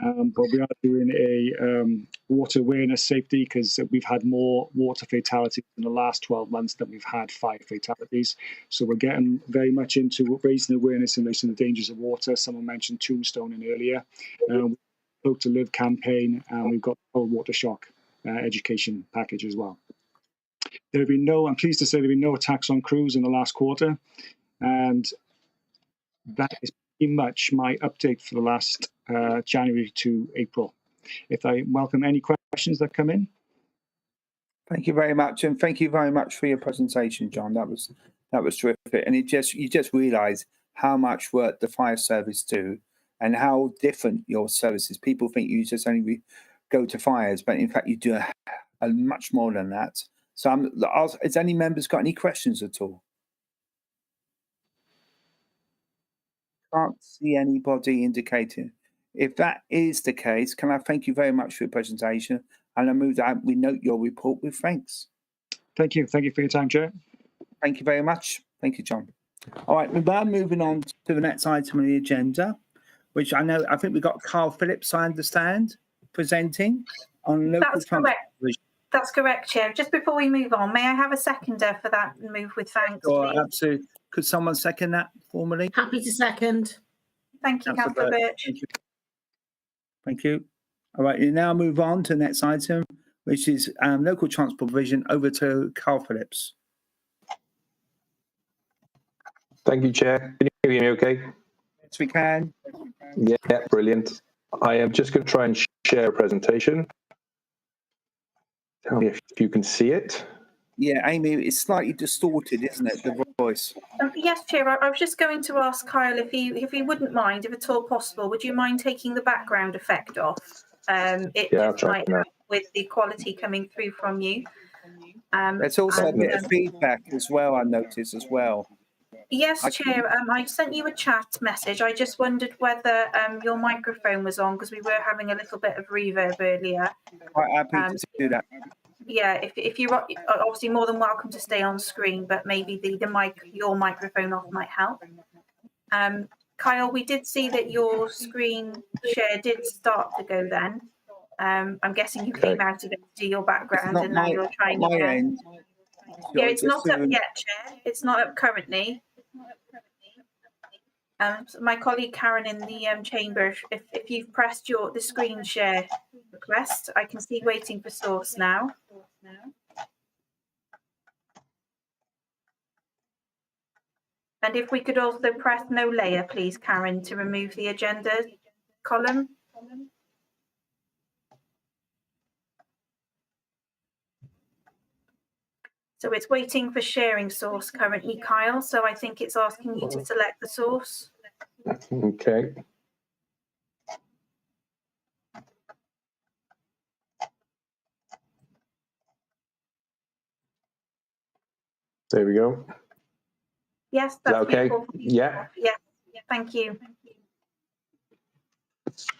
But we are doing a water awareness safety because we've had more water fatalities in the last 12 months than we've had fire fatalities. So we're getting very much into raising awareness in relation to the dangers of water. Someone mentioned tombstoning earlier. Vote to Live campaign, and we've got the whole water shock education package as well. I'm pleased to say there have been no attacks on crews in the last quarter. And that is pretty much my update for the last January to April. If I welcome any questions that come in. Thank you very much, and thank you very much for your presentation, John. That was terrific, and you just realise how much work the fire service do, and how different your service is. People think you just only go to fires, but in fact you do a much more than that. So, has any members got any questions at all? Can't see anybody indicating. If that is the case, can I thank you very much for your presentation? And I move that we note your report with thanks. Thank you. Thank you for your time, Chair. Thank you very much. Thank you, John. All right, we're now moving on to the next item on the agenda, which I think we've got Carl Phillips, I understand, presenting on local transport. That's correct, Chair. Just before we move on, may I have a seconder for that move with thanks, please? Absolutely. Could someone second that formally? Happy to second. Thank you, Councillor Birch. Thank you. Thank you. All right, you now move on to the next item, which is local transport provision. Over to Carl Phillips. Thank you, Chair. Can you hear me okay? Yes, we can. Yeah, brilliant. I am just going to try and share a presentation. Tell me if you can see it. Yeah, Amy, it's slightly distorted, isn't it, the voice? Yes, Chair. I was just going to ask Kyle if he wouldn't mind, if at all possible, would you mind taking the background effect off? It I'll try might help with the quality coming through from you. There's also a bit of feedback as well, I noticed as well. Yes, Chair, I sent you a chat message. I just wondered whether your microphone was on, because we were having a little bit of reverb earlier. Quite happy to do that. Yeah, if you're obviously more than welcome to stay on screen, but maybe your microphone off might help. Kyle, we did see that your screen share did start to go then. I'm guessing you came out of it to do your background and now you're trying again. Yeah, it's not up yet, Chair. It's not up currently. So my colleague Karen in the chamber, if you've pressed the screen share request, I can see waiting for source now. And if we could also press no layer, please, Karen, to remove the agenda column. So it's waiting for sharing source currently, Kyle. So I think it's asking you to select the source. Okay. There we go. Yes, that's okay? Yeah. Yeah. Thank you.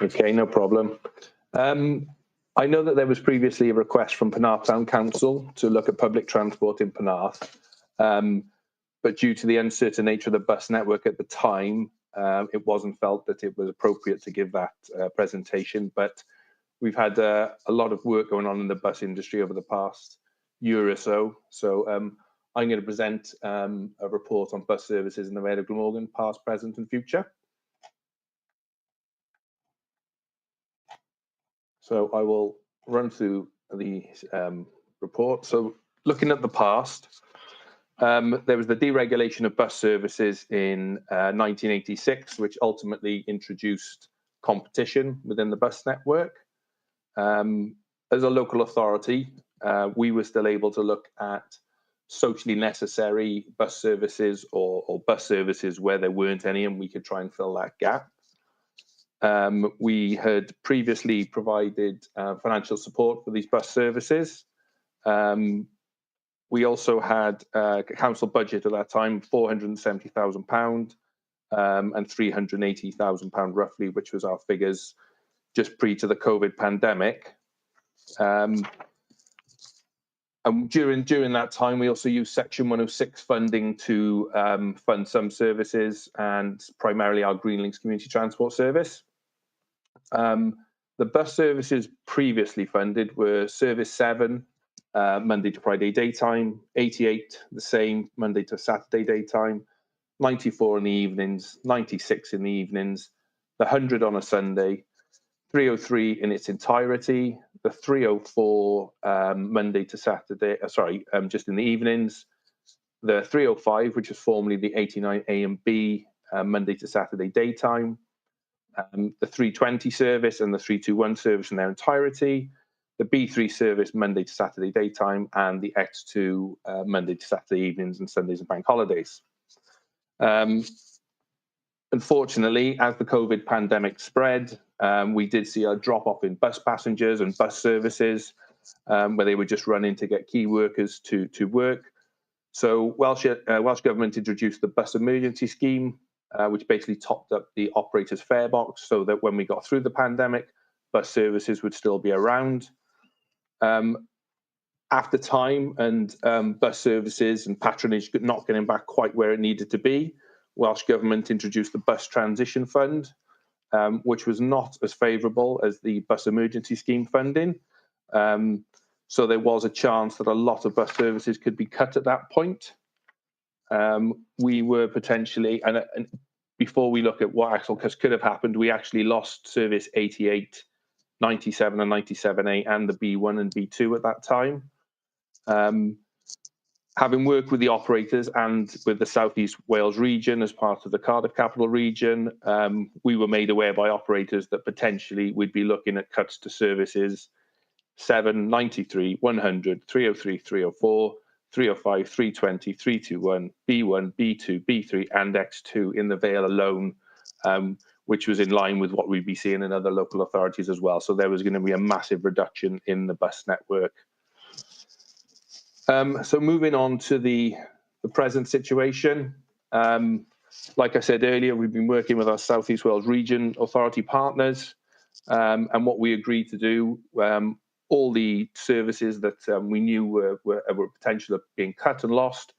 Okay, no problem. I know that there was previously a request from Penarth Town Council to look at public transport in Penarth, but due to the uncertain nature of the bus network at the time, it wasn't felt that it was appropriate to give that presentation. But we've had a lot of work going on in the bus industry over the past year or so. So I'm going to present a report on bus services in the Vale of Glamorgan, past, present and future. So I will run through the report. So looking at the past, there was the deregulation of bus services in 1986, which ultimately introduced competition within the bus network. As a local authority, we were still able to look at socially necessary bus services or bus services where there weren't any, and we could try and fill that gap. We had previously provided financial support for these bus services. We also had a council budget at that time, £470,000 and £380,000 roughly, which was our figures just pre to the COVID pandemic. And during that time, we also used Section 106 funding to fund some services, and primarily our Green Links community transport service. The bus services previously funded were Service 7, Monday to Friday daytime, 88, the same, Monday to Saturday daytime, 94 in the evenings, 96 in the evenings, the 100 on a Sunday, 303 in its entirety, the 304 Monday to Saturday, just in the evenings, the 305, which was formerly the 89 A and B, Monday to Saturday daytime, the 320 service and the 321 service in their entirety, the B3 service Monday to Saturday daytime, and the X2 Monday to Saturday evenings and Sundays and bank holidays. Unfortunately, as the COVID pandemic spread, we did see a drop off in bus passengers and bus services, where they were just running to get key workers to work. So Welsh Government introduced the bus emergency scheme, which basically topped up the operator's fare box so that when we got through the pandemic, bus services would still be around. After time and bus services and patronage not getting back quite where it needed to be, Welsh Government introduced the Bus Transition Fund, which was not as favourable as the bus emergency scheme funding. So there was a chance that a lot of bus services could be cut at that point. We were potentially, and before we look at what actual could have happened, we actually lost service 88, 97 and 97A and the B1 and B2 at that time. Having worked with the operators and with the South East Wales region as part of the Cardiff Capital region, we were made aware by operators that potentially we'd be looking at cuts to services 7, 93, 100, 303, 304, 305, 320, 321, B1, B2, B3 and X2 in the Vale alone, which was in line with what we'd be seeing in other local authorities as well. So there was going to be a massive reduction in the bus network. So moving on to the present situation. Like I said earlier, we've been working with our South East Wales Region Authority partners, and what we agreed to do, all the services that we knew were potential of being cut and lost,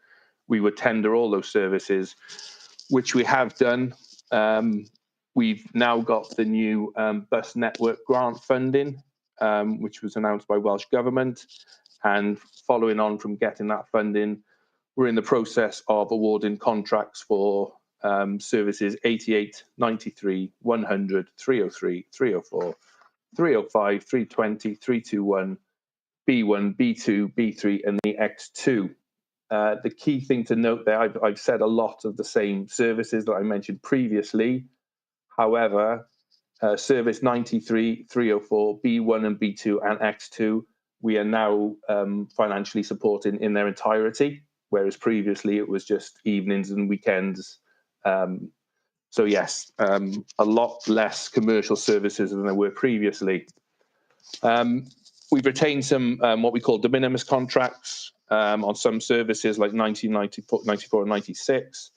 we would tender all those services, which we have done. We've now got the new bus network grant funding, which was announced by Welsh Government. And following on from getting that funding, we're in the process of awarding contracts for services 88, 93, 100, 303, 304, 305, 320, 321, B1, B2, B3, and the X2. The key thing to note there, I've said a lot of the same services that I mentioned previously. However, service 93, 304, B1 and B2 and X2, we are now financially supporting in their entirety, whereas previously it was just evenings and weekends. So yes, a lot less commercial services than there were previously. We've retained some what we call de minimis contracts on some services like 1994 and 96.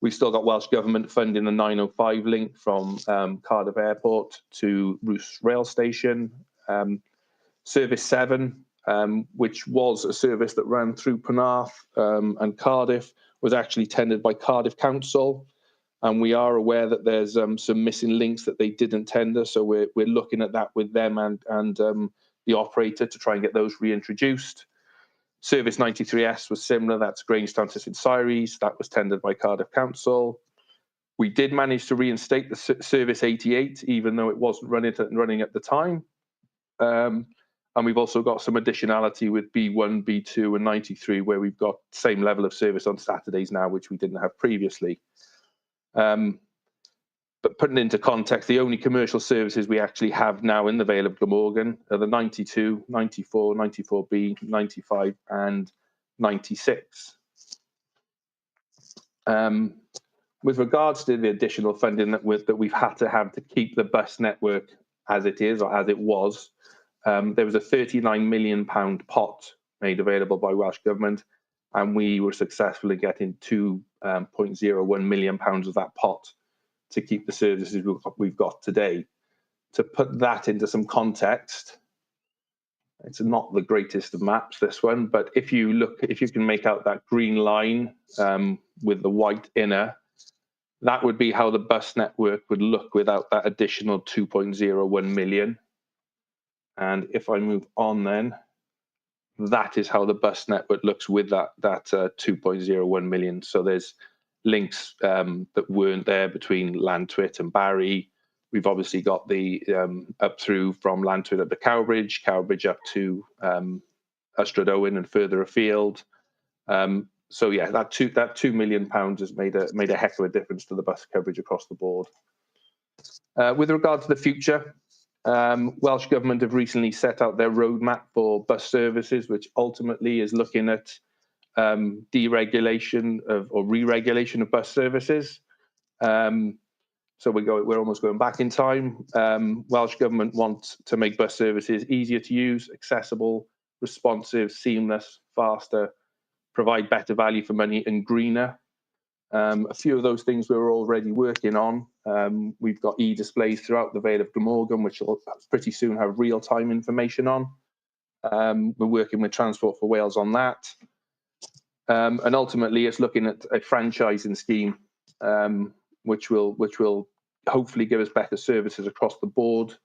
We've still got Welsh Government funding the 905 link from Cardiff Airport to Roos Rail Station. Service 7, which was a service that ran through Penarth and Cardiff, was actually tendered by Cardiff Council. And we are aware that there's some missing links that they didn't tender. So we're looking at that with them and the operator to try and get those reintroduced. Service 93S was similar. That's Grangetown to St Cyries. That was tendered by Cardiff Council. We did manage to reinstate the Service 88, even though it wasn't running at the time. And we've also got some additionality with B1, B2, and 93, where we've got same level of service on Saturdays now, which we didn't have previously. But putting into context, the only commercial services we actually have now in the Vale of Glamorgan are the 92, 94, 94B, 95, and 96. With regards to the additional funding that we've had to have to keep the bus network as it is, or as it was, there was a £39 million pot made available by Welsh Government, and we were successful in getting £2.01 million of that pot to keep the services we've got today. To put that into some context, it's not the greatest of maps, this one, but if you can make out that green line with the white inner, that would be how the bus network would look without that additional 2.01 million. And if I move on then, that is how the bus network looks with that 2.01 million. So there's links that weren't there between Lantwit and Barry. We've obviously got the up through from Lantwit up to Cowbridge up to Ystrad Owen and further afield. So yeah, that £2 million has made a heck of a difference to the bus coverage across the board. With regard to the future, Welsh Government have recently set out their roadmap for bus services, which ultimately is looking at deregulation or re-regulation of bus services. So we're almost going back in time. Welsh Government wants to make bus services easier to use, accessible, responsive, seamless, faster, provide better value for money, and greener. A few of those things we're already working on. We've got e-displays throughout the Vale of Glamorgan, which will pretty soon have real-time information on. We're working with Transport for Wales on that. And ultimately, it's looking at a franchising scheme, which will hopefully give us better services across the board.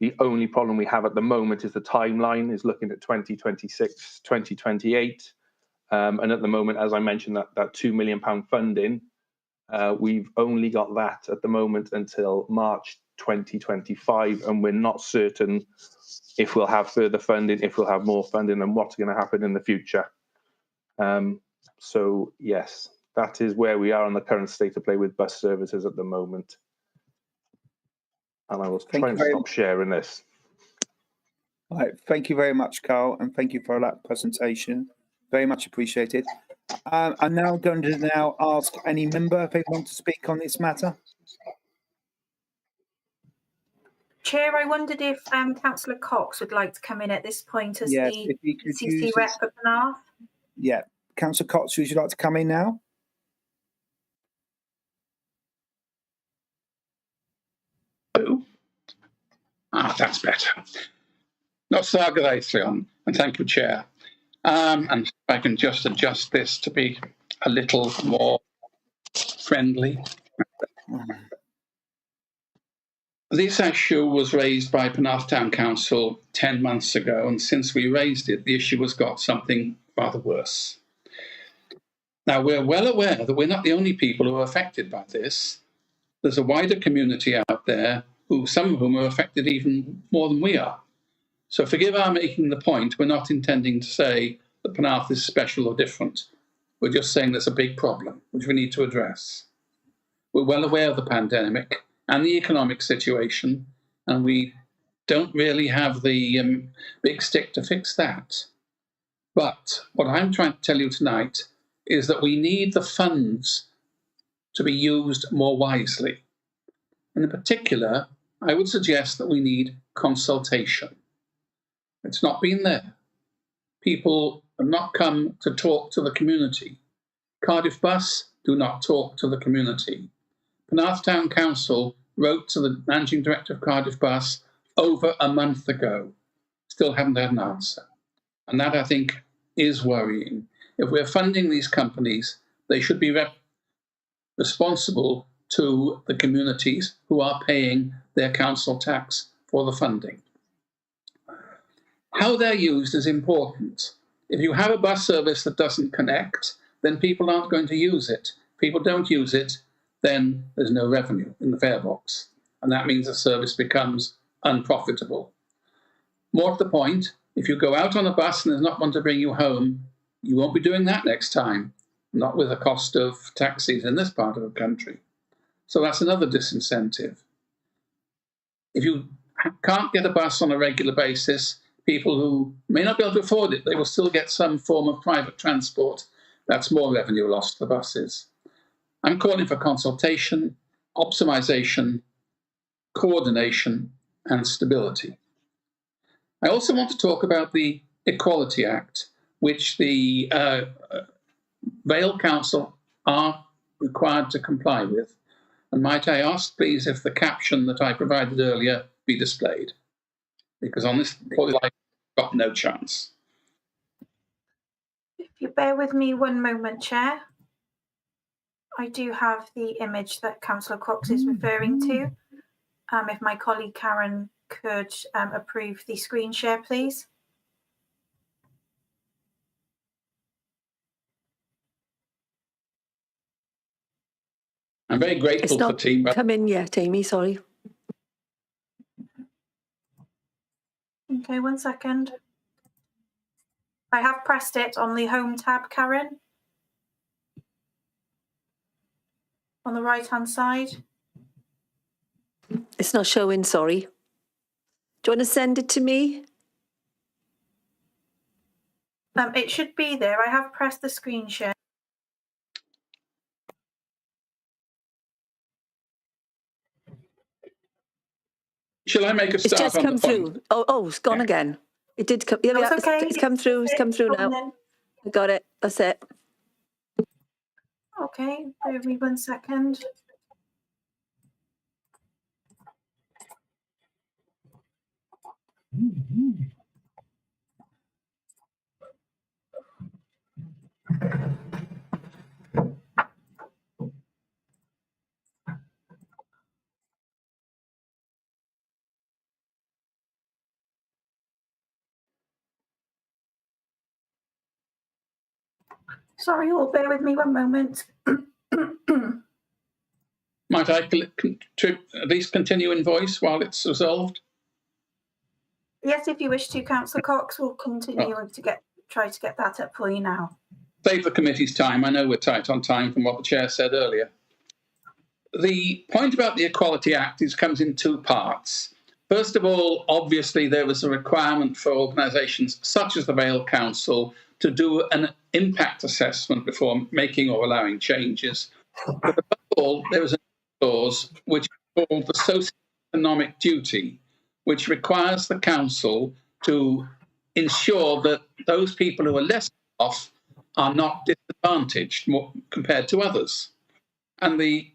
The only problem we have at the moment is the timeline is looking at 2026, 2028. And at the moment, as I mentioned, that £2 million funding, we've only got that at the moment until March 2025, and we're not certain if we'll have further funding, if we'll have more funding, and what's going to happen in the future. So yes, that is where we are on the current state of play with bus services at the moment. And I will try and stop sharing this. All right, thank you very much, Carl, and thank you for that presentation. Very much appreciated. I'm now going to ask any member if they want to speak on this matter. Chair, I wondered if Councillor Cox would like to come in at this point as Yes, the if he could CC use rep his- for Penarth. Yeah. Councillor Cox, would you like to come in now? That's better. Not Sargadation, and thank you, Chair. And if I can just adjust this to be a little more friendly. This issue was raised by Penarth Town Council 10 months ago, and since we raised it, the issue has got something rather worse. Now, we're well aware that we're not the only people who are affected by this. There's a wider community out there, some of whom are affected even more than we are. So forgive our making the point. We're not intending to say that Penarth is special or different. We're just saying there's a big problem, which we need to address. We're well aware of the pandemic and the economic situation, and we don't really have the big stick to fix that. But what I'm trying to tell you tonight is that we need the funds to be used more wisely. And in particular, I would suggest that we need consultation. It's not been there. People have not come to talk to the community. Cardiff Bus do not talk to the community. Penarth Town Council wrote to the Managing Director of Cardiff Bus over a month ago. Still haven't had an answer. And that, I think, is worrying. If we're funding these companies, they should be responsible to the communities who are paying their council tax for the funding. How they're used is important. If you have a bus service that doesn't connect, then people aren't going to use it. If people don't use it, then there's no revenue in the fare box. And that means the service becomes unprofitable. More to the point, if you go out on a bus and there's not one to bring you home, you won't be doing that next time, not with the cost of taxis in this part of the country. So that's another disincentive. If you can't get a bus on a regular basis, people who may not be able to afford it, they will still get some form of private transport. That's more revenue lost to the buses. I'm calling for consultation, optimization, coordination, and stability. I also want to talk about the Equality Act, which the Vale Council are required to comply with. And might I ask, please, if the caption that I provided earlier be displayed? Because on this point, I've got no chance. If you bear with me one moment, Chair. I do have the image that Councillor Cox is referring to. If my colleague Karen could approve the screen share, please. I'm very grateful for team. It's not come in yet, Amy, sorry. Okay, 1 second. I have pressed it on the home tab, Karen. On the right-hand side. It's not showing, sorry. Do you want to send it to me? It should be there. I have pressed the screen share. Shall I make a start? It's just come through. Oh, it's gone again. It did come. Yeah, That's okay. It's come through. It's come through now. I got it. That's it. Okay, give me 1 second. Sorry, all bear with me 1 moment. Might I at least continue in voice while it's resolved? Yes, if you wish to, Councillor Cox, we'll continue to try to get that up for you now. Save the committee's time. I know we're tight on time from what the chair said earlier. The point about the Equality Act comes in two parts. First of all, obviously, there was a requirement for organisations such as the Vale Council to do an impact assessment before making or allowing changes. But above all, there was a clause which is called the socio-economic duty, which requires the council to ensure that those people who are less off are not disadvantaged compared to others. And the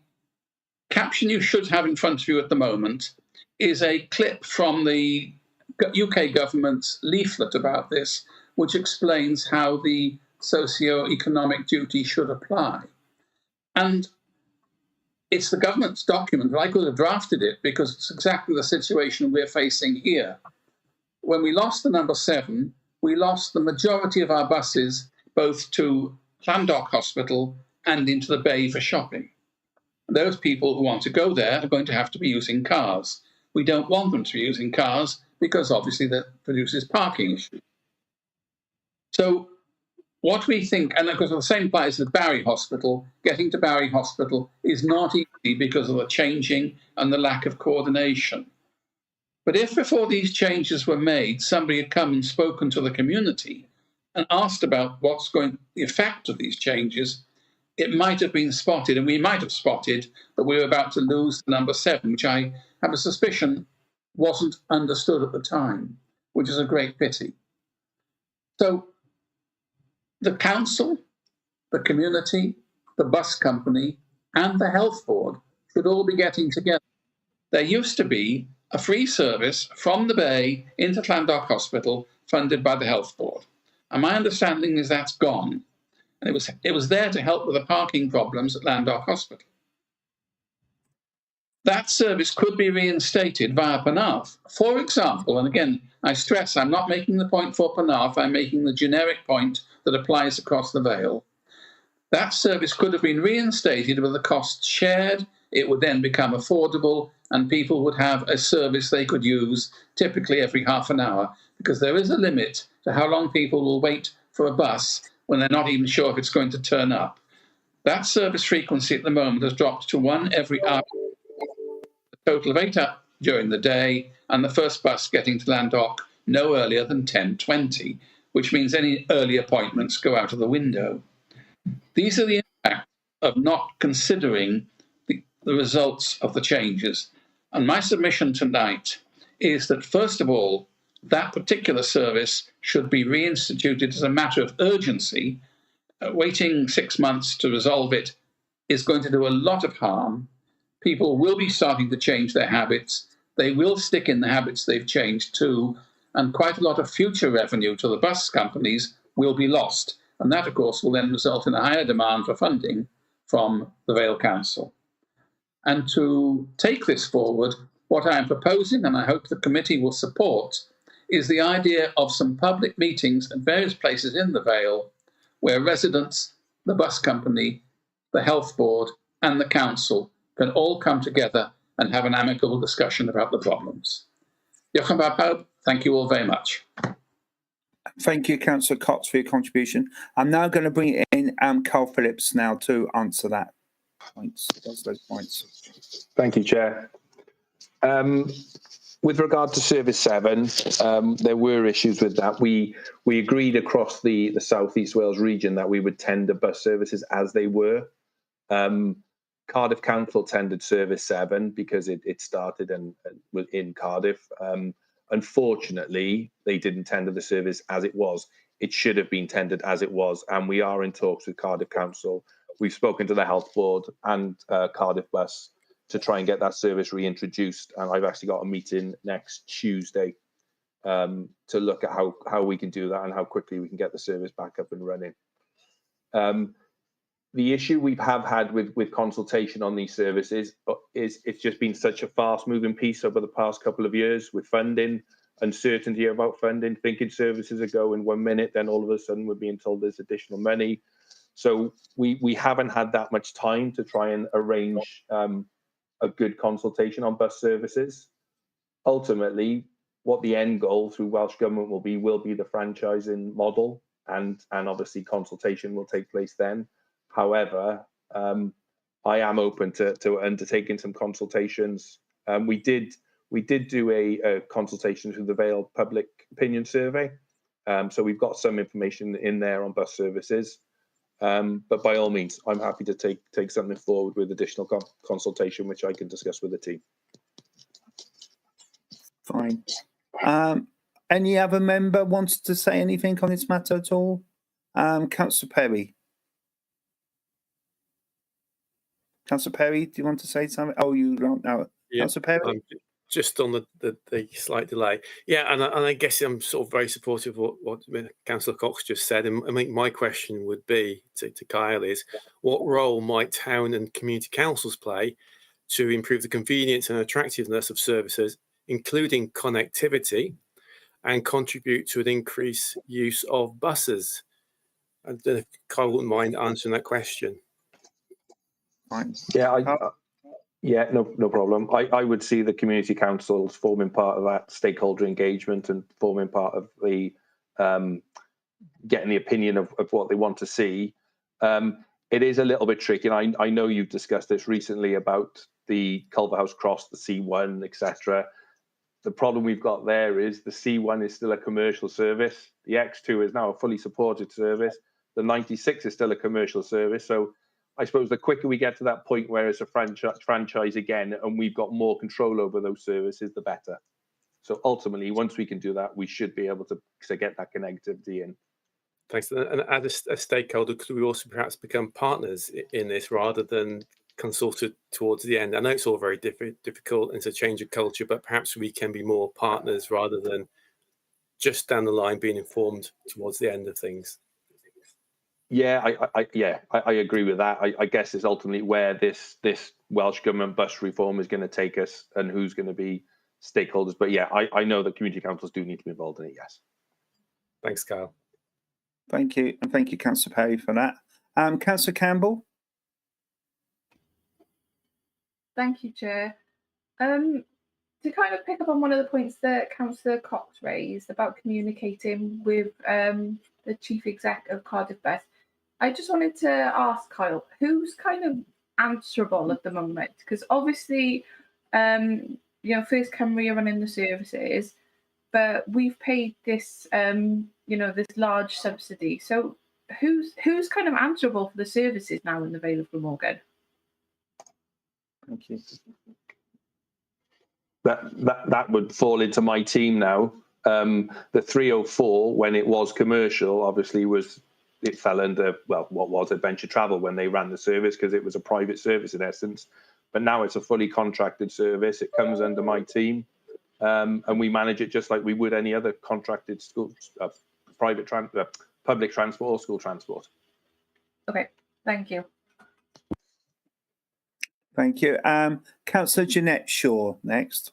caption you should have in front of you at the moment is a clip from the UK government's leaflet about this, which explains how the socio-economic duty should apply. And it's the government's document, but I could have drafted it because it's exactly the situation we're facing here. When we lost the number 7, we lost the majority of our buses both to Llandoch Hospital and into the bay for shopping. Those people who want to go there are going to have to be using cars. We don't want them to be using cars because obviously that produces parking issues. So what we think, and of course the same applies with Barry Hospital, getting to Barry Hospital is not easy because of the changing and the lack of coordination. But if before these changes were made, somebody had come and spoken to the community and asked about what's going the effect of these changes, it might have been spotted, and we might have spotted that we were about to lose the number 7, which I have a suspicion wasn't understood at the time, which is a great pity. So the council, the community, the bus company, and the health board should all be getting together. There used to be a free service from the bay into Llandoch Hospital funded by the health board. And my understanding is that's gone. And it was there to help with the parking problems at Llandoch Hospital. That service could be reinstated via Penarth. For example, and again, I stress I'm not making the point for Penarth, I'm making the generic point that applies across the Vale. That service could have been reinstated with the costs shared. It would then become affordable and people would have a service they could use typically every half an hour, because there is a limit to how long people will wait for a bus when they're not even sure if it's going to turn up. That service frequency at the moment has dropped to 1 every hour, a total of 8 up during the day, and the first bus getting to Llandoch no earlier than 10:20, which means any early appointments go out of the window. These are the impacts of not considering the results of the changes. And my submission tonight is that, first of all, that particular service should be reinstituted as a matter of urgency. Waiting 6 months to resolve it is going to do a lot of harm. People will be starting to change their habits. They will stick in the habits they've changed too, and quite a lot of future revenue to the bus companies will be lost. And that, of course, will then result in a higher demand for funding from the Vale Council. And to take this forward, what I am proposing, and I hope the committee will support, is the idea of some public meetings at various places in the Vale where residents, the bus company, the health board, and the council can all come together and have an amicable discussion about the problems. Diolch yn fawr pawb. Thank you all very much. Thank you, Councillor Cox, for your contribution. I'm now going to bring in Carl Phillips now to answer that those points. Thank you, Chair. With regard to Service 7, there were issues with that. We agreed across the South East Wales region that we would tender bus services as they were. Cardiff Council tendered Service 7 because it started in Cardiff. Unfortunately, they didn't tender the service as it was. It should have been tendered as it was, and we are in talks with Cardiff Council. We've spoken to the Health Board and Cardiff Bus to try and get that service reintroduced, and I've actually got a meeting next Tuesday to look at how we can do that and how quickly we can get the service back up and running. The issue we have had with consultation on these services is it's just been such a fast-moving piece over the past couple of years with funding, uncertainty about funding, thinking services are going 1 minute, then all of a sudden we're being told there's additional money. So we haven't had that much time to try and arrange a good consultation on bus services. Ultimately, what the end goal through Welsh Government will be the franchising model, and obviously consultation will take place then. However, I am open to undertaking some consultations. We did do a consultation through the Vale Public Opinion Survey, so we've got some information in there on bus services. But by all means, I'm happy to take something forward with additional consultation, which I can discuss with the team. Fine. Any other member wants to say anything on this matter at all? Councillor Perry. Councillor Perry, do you want to say something? Oh, you don't know. Yeah, Councillor Perry? just on the slight delay. Yeah, and I guess I'm sort of very supportive of what Councillor Cox just said. And I think my question would be to Kyle is, what role might town and community councils play to improve the convenience and attractiveness of services, including connectivity, and contribute to an increased use of buses? I don't know if Kyle wouldn't mind answering that question. Fine. Yeah, no problem. I would see the community councils forming part of that stakeholder engagement and forming part of the getting the opinion of what they want to see. It is a little bit tricky, and I know you've discussed this recently about the Culverhouse Cross, the C1, etc. The problem we've got there is the C1 is still a commercial service. The X2 is now a fully supported service. The 96 is still a commercial service. So I suppose the quicker we get to that point where it's a franchise again and we've got more control over those services, the better. So ultimately, once we can do that, we should be able to get that connectivity in. Thanks. And as a stakeholder, could we also perhaps become partners in this rather than consulted towards the end? I know it's all very difficult and it's a change of culture, but perhaps we can be more partners rather than just down the line being informed towards the end of things. Yeah, I agree with that. I guess it's ultimately where this Welsh Government bus reform is going to take us and who's going to be stakeholders. But yeah, I know that community councils do need to be involved in it, yes. Thanks, Kyle. Thank you. And thank you, Councillor Perry, for that. Councillor Campbell? Thank you, Chair. To kind of pick up on one of the points that Councillor Cox raised about communicating with the Chief Exec of Cardiff Bus, I just wanted to ask Kyle, who's kind of answerable at the moment? Because obviously, First Cymru are running the services, but we've paid this, this large subsidy. So who's kind of answerable for the services now in the Vale of Glamorgan? Thank you. That would fall into my team now. The 304, when it was commercial, obviously it fell under, well, what was Adventure Travel when they ran the service, because it was a private service in essence. But now it's a fully contracted service. It comes under my team, and we manage it just like we would any other contracted school, public transport or school transport. Okay, thank you. Thank you. Councillor Jeanette Shaw next.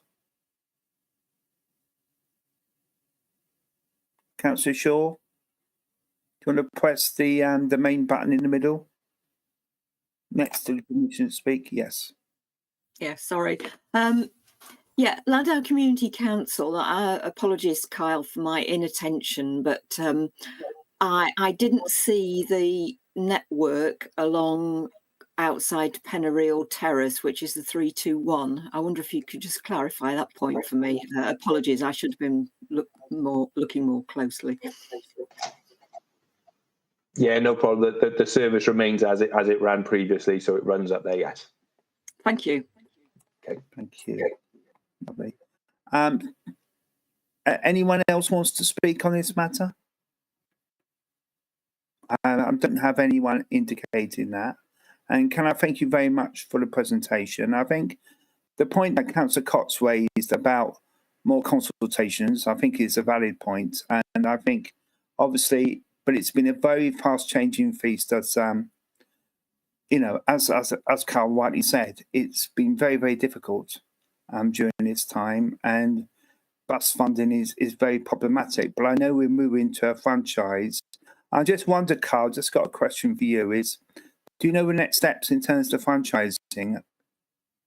Councillor Shaw, do you want to press the main button in the middle next to the permission to speak? Yes. Yeah, sorry. Yeah, Landau Community Council. Apologies, Kyle, for my inattention, but I didn't see the network along outside Penareel Terrace, which is the 321. I wonder if you could just clarify that point for me. Apologies, I should have been looking more closely. Yeah, no problem. The service remains as it ran previously, so it runs up there. Yes. Thank you. Okay. Thank you. Lovely. Anyone else wants to speak on this matter? I don't have anyone indicating that. And can I thank you very much for the presentation? I think the point that Councillor Cox raised about more consultations, I think is a valid point. And I think, obviously, but it's been a very fast-changing feast. As as Carl rightly said, it's been very, very difficult during this time, and bus funding is very problematic. But I know we're moving to a franchise. I just wonder, Carl, just got a question for you: do you know the next steps in terms of franchising?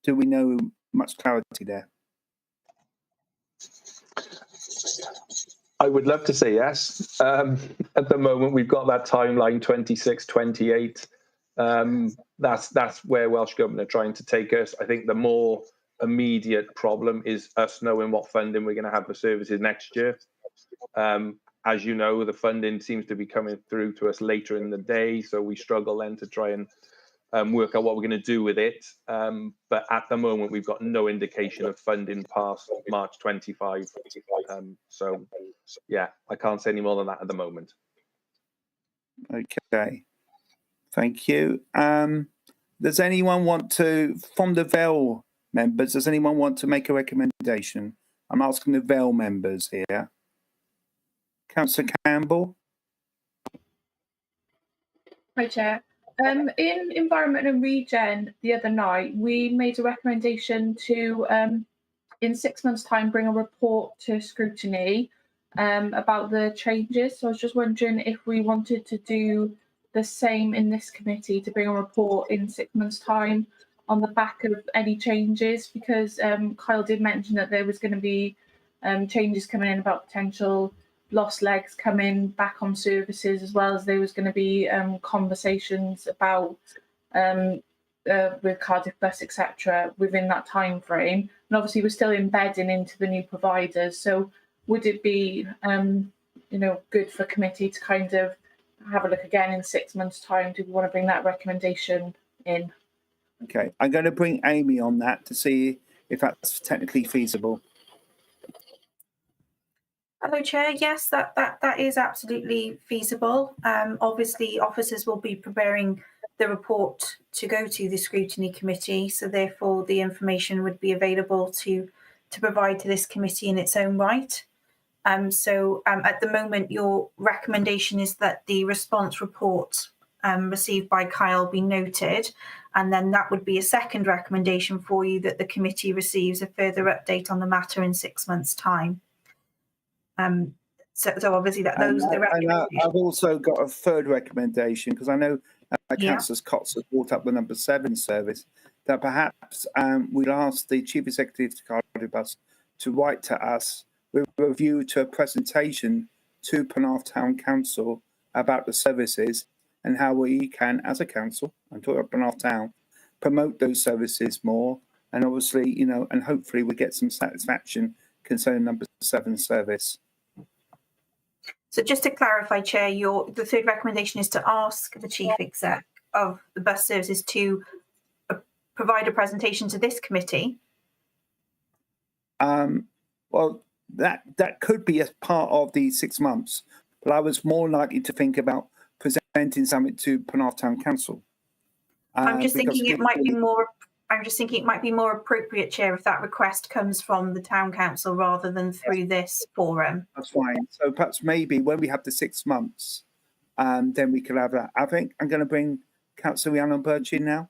Do we know much clarity there? I would love to say yes. At the moment, we've got that timeline 26, 28. That's where Welsh Government are trying to take us. I think the more immediate problem is us knowing what funding we're going to have for services next year. As you know, the funding seems to be coming through to us later in the day, so we struggle then to try and work out what we're going to do with it. But at the moment, we've got no indication of funding past March 25. So, yeah, I can't say any more than that at the moment. Okay, thank you. Does anyone want to, from the Vale members, does anyone want to make a recommendation? I'm asking the Vale members here. Councillor Campbell? Hi, Chair. In Environment and Regen the other night, we made a recommendation to, in 6 months' time, bring a report to scrutiny about the changes. So I was just wondering if we wanted to do the same in this committee, to bring a report in 6 months' time on the back of any changes, because Kyle did mention that there was going to be changes coming in about potential lost legs coming back on services, as well as there was going to be conversations about with Cardiff Bus, etc., within that time frame. And obviously we're still embedding into the new providers, so would it be good for committee to kind of have a look again in 6 months' time? Do we want to bring that recommendation in? Okay, I'm going to bring Amy on that to see if that's technically feasible. Hello, Chair. Yes, that is absolutely feasible. Obviously, officers will be preparing the report to go to the scrutiny committee, so therefore the information would be available to provide to this committee in its own right. So at the moment, your recommendation is that the response report received by Kyle be noted, and then that would be a second recommendation for you, that the committee receives a further update on the matter in 6 months' time. So obviously those are the recommendations. I've also got a third recommendation, because I know Councillor Cox has brought up the number 7 service, that perhaps we'll ask the Chief Executive of Cardiff Bus to write to us with a view to a presentation to Penarth Town Council about the services and how we can, as a council, I'm talking about Penarth Town, promote those services more, and obviously, and hopefully we get some satisfaction concerning number 7 service. So just to clarify, Chair, the third recommendation is to ask the Chief Exec of the bus services to provide a presentation to this committee. Well, that could be as part of the 6 months, but I was more likely to think about presenting something to Penarth Town Council. I'm just thinking it might be more. I'm just thinking it might be more appropriate, Chair, if that request comes from the Town Council rather than through this forum. That's fine. So perhaps maybe when we have the 6 months, then we could have that. I think I'm going to bring Councillor Rhiannon Birch in now.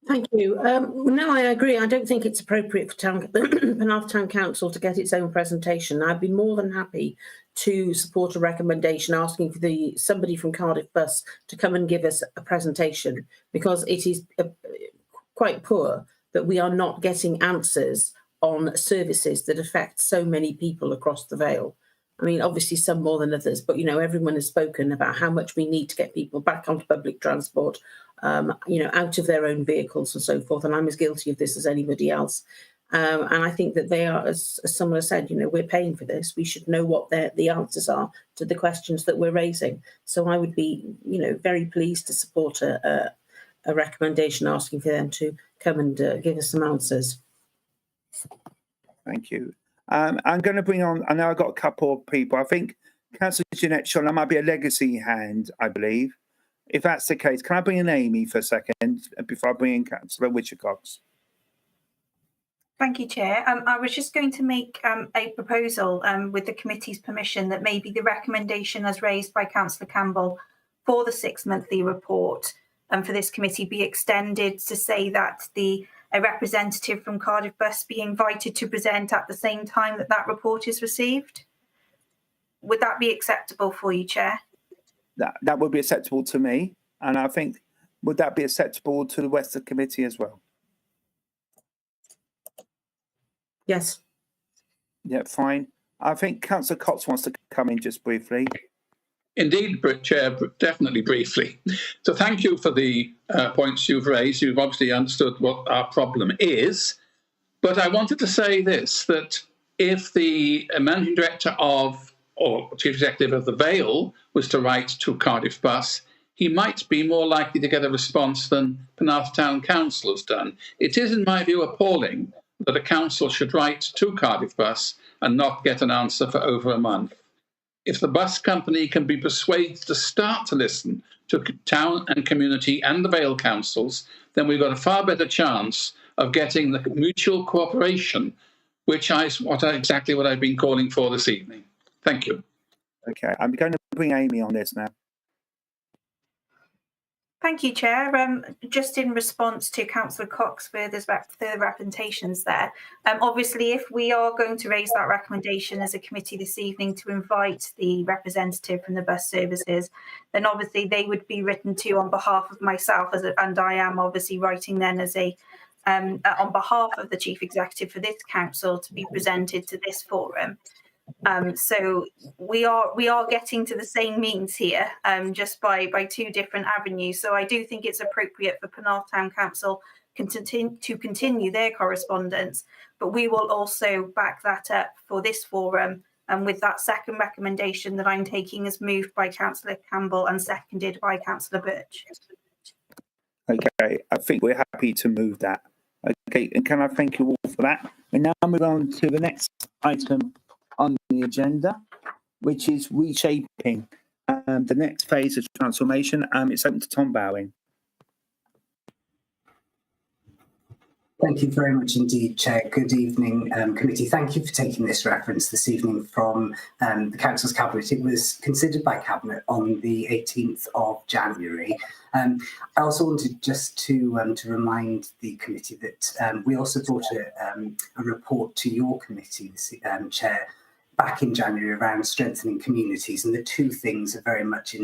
Thank you. No, I agree. I don't think it's appropriate for Penarth Town Council to get its own presentation. I'd be more than happy to support a recommendation asking for somebody from Cardiff Bus to come and give us a presentation, because it is quite poor that we are not getting answers on services that affect so many people across the Vale. I mean, obviously some more than others, but, everyone has spoken about how much we need to get people back onto public transport, out of their own vehicles and so forth. And I'm as guilty of this as anybody else. And I think that they are, as someone has said, we're paying for this. We should know what the answers are to the questions that we're raising. So I would be, very pleased to support a recommendation asking for them to come and give us some answers. Thank you. I'm going to bring on, I know I've got a couple of people. I think Councillor Jeanette Shaw, that might be a legacy hand, I believe. If that's the case, can I bring in Amy for a second before I bring in Councillor Witcher-Cox? Thank you, Chair. I was just going to make a proposal with the committee's permission that maybe the recommendation as raised by Councillor Campbell for the 6 monthly report for this committee be extended to say that a representative from Cardiff Bus be invited to present at the same time that report is received. Would that be acceptable for you, Chair? That would be acceptable to me. And I think, would that be acceptable to the rest of the committee as well? Yes. Yeah, fine. I think Councillor Cox wants to come in just briefly. Indeed, Chair, definitely briefly. So thank you for the points you've raised. You've obviously understood what our problem is. But I wanted to say this, that if the Managing Director or Chief Executive of the Vale was to write to Cardiff Bus, he might be more likely to get a response than Penarth Town Council has done. It is, in my view, appalling that a council should write to Cardiff Bus and not get an answer for over a month. If the bus company can be persuaded to start to listen to town and community and the Vale councils, then we've got a far better chance of getting the mutual cooperation, which is exactly what I've been calling for this evening. Thank you. Okay, I'm going to bring Amy on this now. Thank you, Chair. Just in response to Councillor Cox with respect to the representations there, obviously if we are going to raise that recommendation as a committee this evening to invite the representative from the bus services, then obviously they would be written to on behalf of myself, and I am obviously writing then as a on behalf of the Chief Executive for this council to be presented to this forum. So we are getting to the same means here, just by two different avenues. So I do think it's appropriate for Penarth Town Council to continue their correspondence, but we will also back that up for this forum, and with that second recommendation that I'm taking as moved by Councillor Campbell and seconded by Councillor Birch. Okay, I think we're happy to move that. Okay, and can I thank you all for that? And now move on to the next item on the agenda, which is reshaping the next phase of transformation. It's open to Tom Bowing. Thank you very much indeed, Chair. Good evening, committee. Thank you for taking this reference this evening from the Council's Cabinet. It was considered by Cabinet on the 18th of January. I also wanted just to remind the committee that we also brought a report to your committee, Chair, back in January around strengthening communities, and the two things are very much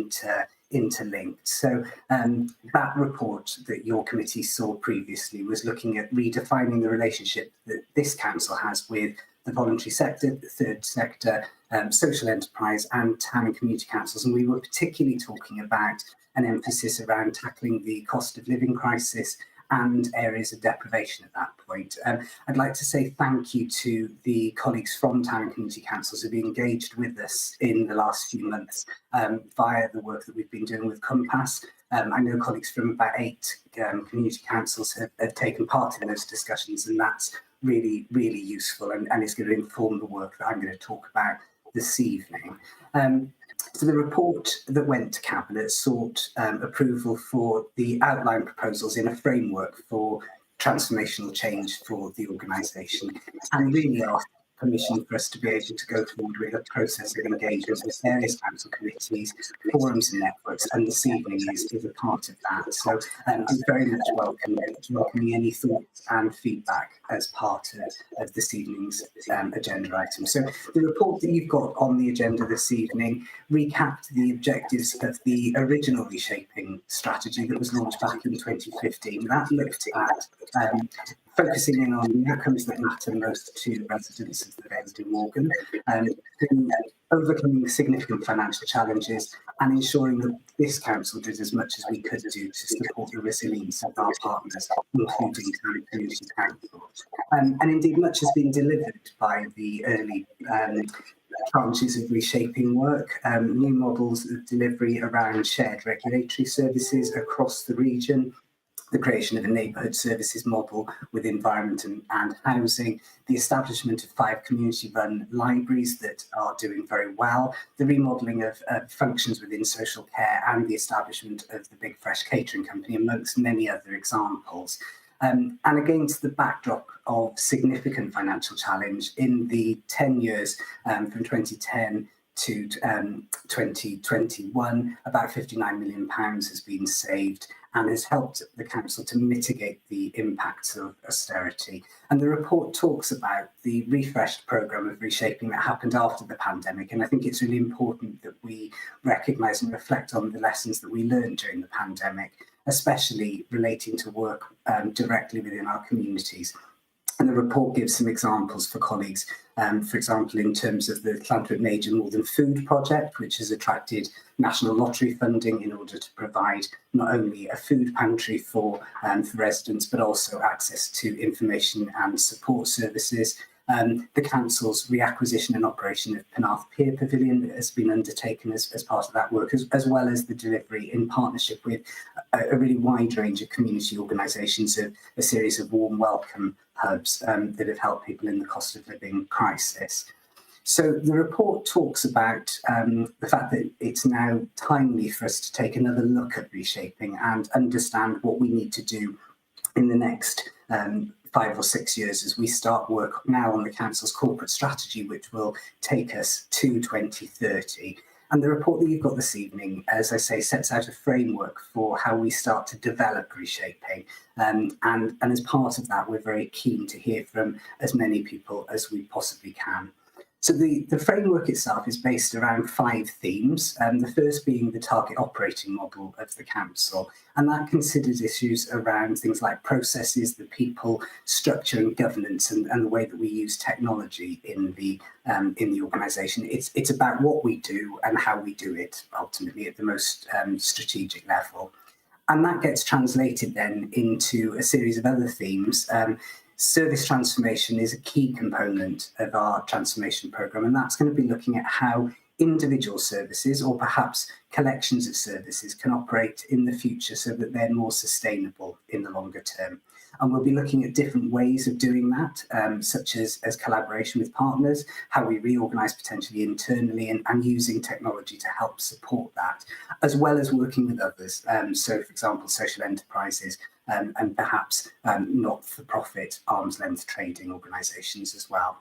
interlinked. So that report that your committee saw previously was looking at redefining the relationship that this council has with the voluntary sector, the third sector, social enterprise and town and community councils. And we were particularly talking about an emphasis around tackling the cost of living crisis and areas of deprivation at that point. I'd like to say thank you to the colleagues from town and community councils who've engaged with us in the last few months via the work that we've been doing with Compass. I know colleagues from about 8 community councils have taken part in those discussions, and that's really, really useful and is going to inform the work that I'm going to talk about this evening. So the report that went to Cabinet sought approval for the outline proposals in a framework for transformational change for the organisation, and really asked permission for us to be able to go forward with a process of engagement with various council committees, forums and networks, and this evening is a part of that. So I'm very much welcoming any thoughts and feedback as part of this evening's agenda item. So the report that you've got on the agenda this evening recapped the objectives of the original reshaping strategy that was launched back in 2015. That looked at focusing in on the outcomes that matter most to residents of the Vale of Morgan, to overcoming significant financial challenges and ensuring that this council did as much as we could do to support the resilience of our partners, including town and community councils. And indeed, much has been delivered by the early tranches of reshaping work, new models of delivery around shared regulatory services across the region, the creation of a neighbourhood services model with environment and housing, the establishment of 5 community-run libraries that are doing very well, the remodelling of functions within social care, and the establishment of the Big Fresh Catering Company, amongst many other examples. And against the backdrop of significant financial challenge in the 10 years from 2010 to 2021, about £59 million has been saved and has helped the council to mitigate the impacts of austerity. And the report talks about the refreshed programme of reshaping that happened after the pandemic. And I think it's really important that we recognise and reflect on the lessons that we learned during the pandemic, especially relating to work directly within our communities. And the report gives some examples for colleagues, for example, in terms of the Llantwit Major Northern Food Project, which has attracted National Lottery funding in order to provide not only a food pantry for residents, but also access to information and support services. The council's reacquisition and operation of Penarth Pier Pavilion has been undertaken as part of that work, as well as the delivery in partnership with a really wide range of community organisations of a series of warm welcome hubs that have helped people in the cost of living crisis. So the report talks about the fact that it's now timely for us to take another look at reshaping and understand what we need to do in the next 5 or 6 years as we start work now on the council's corporate strategy, which will take us to 2030. And the report that you've got this evening, as I say, sets out a framework for how we start to develop reshaping. And as part of that, we're very keen to hear from as many people as we possibly can. So the framework itself is based around 5 themes, the first being the target operating model of the council, and that considers issues around things like processes, the people, structure and governance, and the way that we use technology in the organisation. It's about what we do and how we do it, ultimately, at the most strategic level. And that gets translated then into a series of other themes. Service transformation is a key component of our transformation programme, and that's going to be looking at how individual services or perhaps collections of services can operate in the future so that they're more sustainable in the longer term. And we'll be looking at different ways of doing that, such as collaboration with partners, how we reorganise potentially internally and using technology to help support that, as well as working with others. So, for example, social enterprises and perhaps not-for-profit arm's-length trading organisations as well.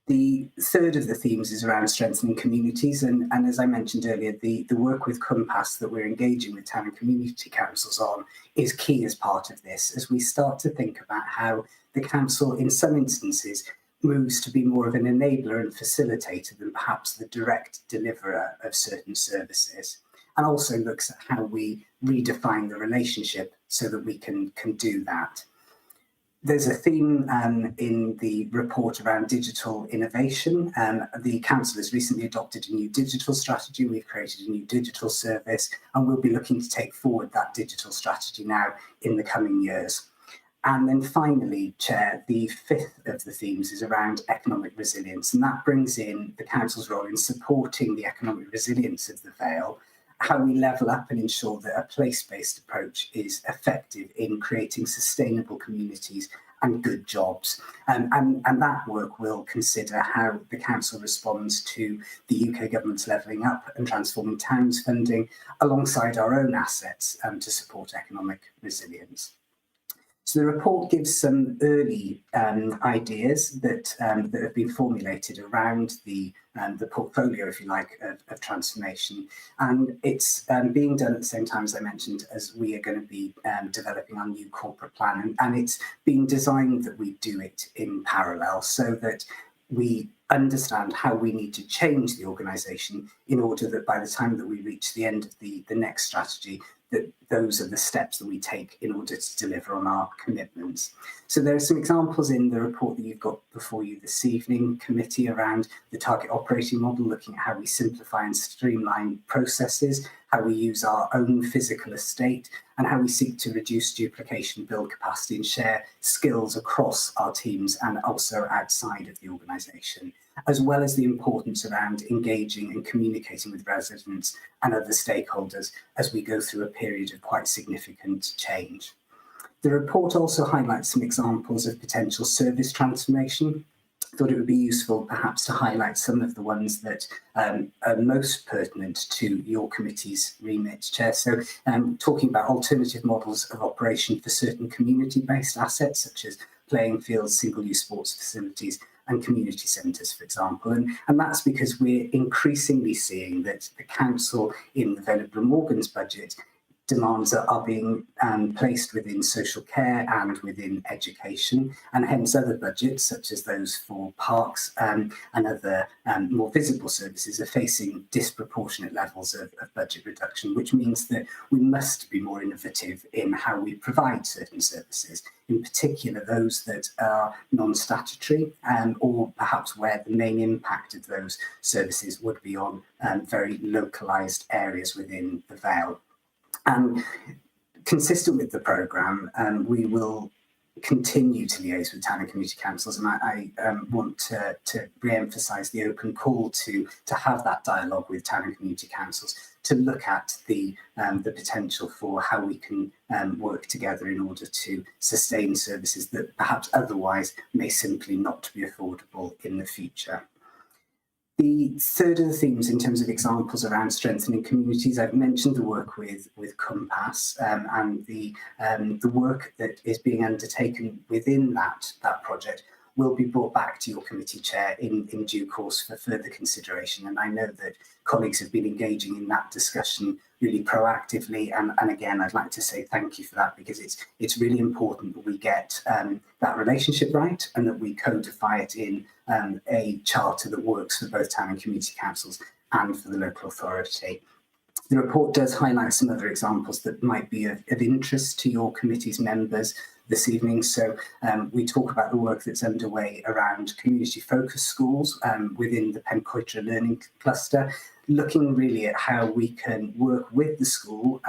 The third of the themes is around strengthening communities, and as I mentioned earlier, the work with Compass that we're engaging with town and community councils on is key as part of this, as we start to think about how the council, in some instances, moves to be more of an enabler and facilitator than perhaps the direct deliverer of certain services, and also looks at how we redefine the relationship so that we can do that. There's a theme in the report around digital innovation. The council has recently adopted a new digital strategy. We've created a new digital service, and we'll be looking to take forward that digital strategy now in the coming years. And then finally, Chair, the fifth of the themes is around economic resilience, and that brings in the council's role in supporting the economic resilience of the Vale, how we level up and ensure that a place-based approach is effective in creating sustainable communities and good jobs. And that work will consider how the council responds to the UK government's levelling up and transforming towns funding alongside our own assets to support economic resilience. So the report gives some early ideas that have been formulated around the portfolio, if you like, of transformation. And it's being done at the same time, as I mentioned, as we are going to be developing our new corporate plan. And it's being designed that we do it in parallel so that we understand how we need to change the organisation in order that by the time that we reach the end of the next strategy, that those are the steps that we take in order to deliver on our commitments. So there are some examples in the report that you've got before you this evening, committee, around the target operating model, looking at how we simplify and streamline processes, how we use our own physical estate, and how we seek to reduce duplication, build capacity and share skills across our teams and also outside of the organisation, as well as the importance around engaging and communicating with residents and other stakeholders as we go through a period of quite significant change. The report also highlights some examples of potential service transformation. I thought it would be useful perhaps to highlight some of the ones that are most pertinent to your committee's remit, Chair. So talking about alternative models of operation for certain community-based assets, such as playing fields, single-use sports facilities, and community centres, for example. And that's because we're increasingly seeing that the council in the Vale of Glamorgan's budget demands that are being placed within social care and within education, and hence other budgets, such as those for parks and other more visible services, are facing disproportionate levels of budget reduction, which means that we must be more innovative in how we provide certain services, in particular those that are non-statutory or perhaps where the main impact of those services would be on very localised areas within the Vale. And consistent with the programme, we will continue to liaise with town and community councils, and I want to re-emphasise the open call to have that dialogue with town and community councils to look at the potential for how we can work together in order to sustain services that perhaps otherwise may simply not be affordable in the future. The third of the themes in terms of examples around strengthening communities, I've mentioned the work with Compass and the work that is being undertaken within that project will be brought back to your committee chair in due course for further consideration. And I know that colleagues have been engaging in that discussion really proactively. And again, I'd like to say thank you for that, because it's really important that we get that relationship right and that we codify it in a charter that works for both town and community councils and for the local authority. The report does highlight some other examples that might be of interest to your committee's members this evening. So we talk about the work that's underway around community-focused schools within the Pencoitra Learning Cluster, looking really at how we can work with the school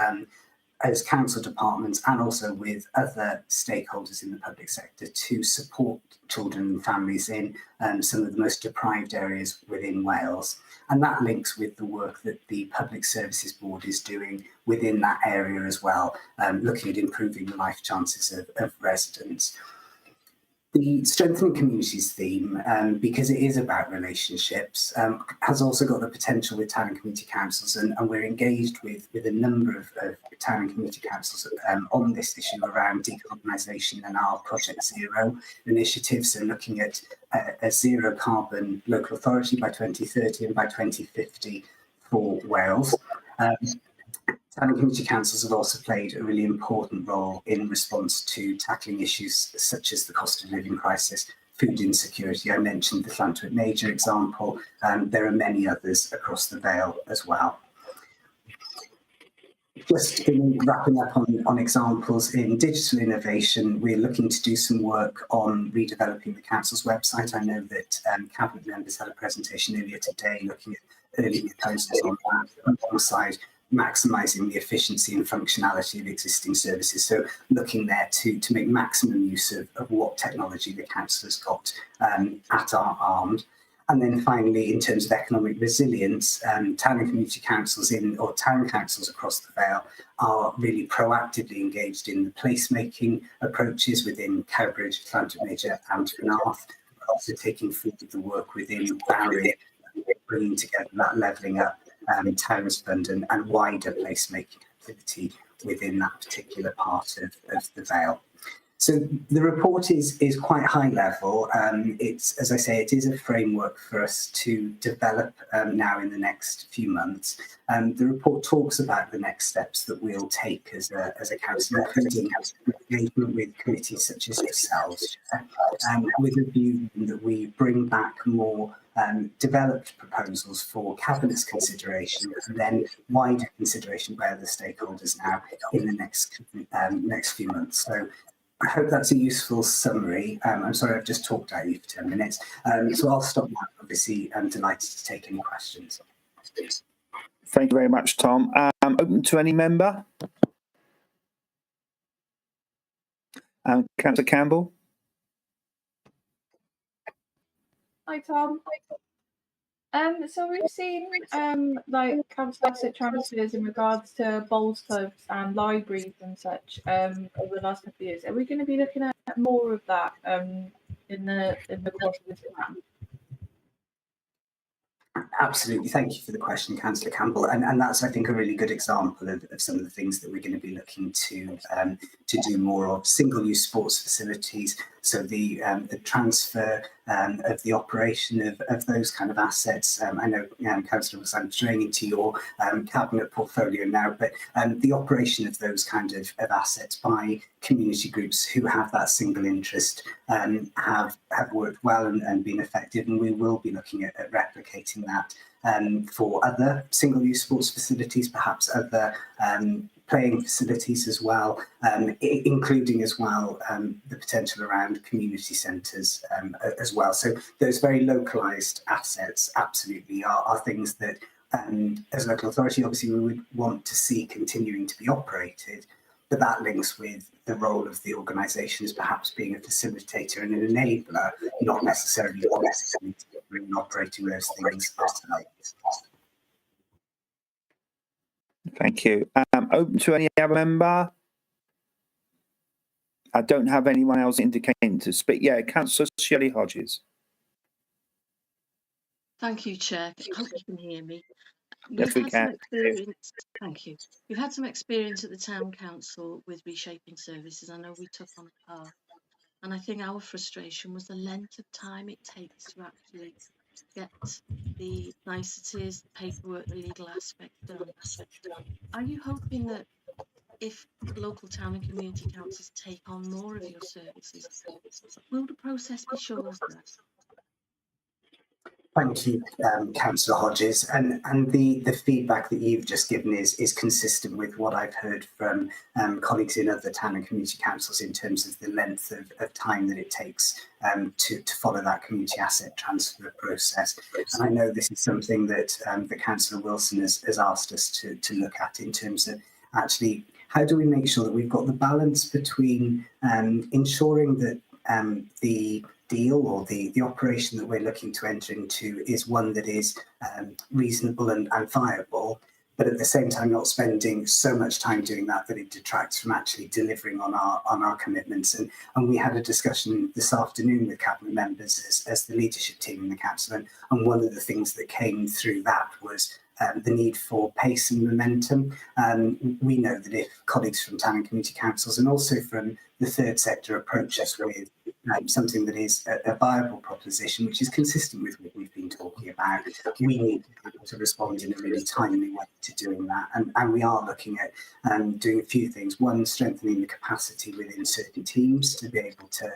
as council departments and also with other stakeholders in the public sector to support children and families in some of the most deprived areas within Wales. And that links with the work that the Public Services Board is doing within that area as well, looking at improving the life chances of residents. The strengthening communities theme, because it is about relationships, has also got the potential with town and community councils, and we're engaged with a number of town and community councils on this issue around decarbonisation and our Project Zero initiative, so looking at a zero carbon local authority by 2030 and by 2050 for Wales. Town and community councils have also played a really important role in response to tackling issues such as the cost of living crisis, food insecurity. I mentioned the Llantwit Major example. There are many others across the Vale as well. Just wrapping up on examples in digital innovation, we're looking to do some work on redeveloping the council's website. I know that Cabinet members had a presentation earlier today looking at early proposals on that, alongside maximising the efficiency and functionality of existing services. So looking there to make maximum use of what technology the council has got at our arms. And then finally, in terms of economic resilience, town and community councils or town councils across the Vale are really proactively engaged in the placemaking approaches within Cowbridge, Llantwit Major and Penarth, also taking forward the work within Barry, bringing together that levelling up Towns Fund and wider placemaking activity within that particular part of the Vale. So the report is quite high level. It's, as I say, it is a framework for us to develop now in the next few months. The report talks about the next steps that we'll take as a council, including engagement with committees such as yourselves, with a view that we bring back more developed proposals for Cabinet's consideration and then wider consideration by other stakeholders now in the next few months. So I hope that's a useful summary. I'm sorry, I've just talked at you for 10 minutes. So I'll stop now. Obviously, I'm delighted to take any questions. Thank you very much, Tom. Open to any member? Councillor Campbell? Hi, Tom. So we've seen like council asset transfers in regards to bowls clubs and libraries and such over the last couple of years. Are we going to be looking at more of that in the course of this plan? Absolutely. Thank you for the question, Councillor Campbell. And that's, I think, a really good example of some of the things that we're going to be looking to do more of. Single-use sports facilities, so the transfer of the operation of those kind of assets. I know Councillor was straying into your cabinet portfolio now, but the operation of those kind of assets by community groups who have that single interest have worked well and been effective, and we will be looking at replicating that for other single-use sports facilities, perhaps other playing facilities as well, including as well the potential around community centres as well. So those very localised assets absolutely are things that as a local authority, obviously we would want to see continuing to be operated. but that links with the role of the organisation as perhaps being a facilitator and an enabler, not necessarily operating those things ourselves. Thank you. Open to any other member? I don't have anyone else indicating to speak. Yeah, Councillor Shelley Hodges. Thank you, Chair. I hope you can hear me. Yes, we can. Thank you. We've had some experience at the Town Council with reshaping services. I know we took on a path, and I think our frustration was the length of time it takes to actually get the niceties, the paperwork, the legal aspect done. Are you hoping that if local town and community councils take on more of your services, will the process be shorter? Thank you, Councillor Hodges. And the feedback that you've just given is consistent with what I've heard from colleagues in other town and community councils in terms of the length of time that it takes to follow that community asset transfer process. And I know this is something that Councillor Wilson has asked us to look at in terms of actually how do we make sure that we've got the balance between ensuring that the deal or the operation that we're looking to enter into is one that is reasonable and viable, but at the same time not spending so much time doing that it detracts from actually delivering on our commitments. And we had a discussion this afternoon with cabinet members as the leadership team in the council, and one of the things that came through that was the need for pace and momentum. We know that if colleagues from town and community councils and also from the third sector approach us with something that is a viable proposition, which is consistent with what we've been talking about, we need to respond in a really timely way to doing that. And we are looking at doing a few things. One, strengthening the capacity within certain teams to be able to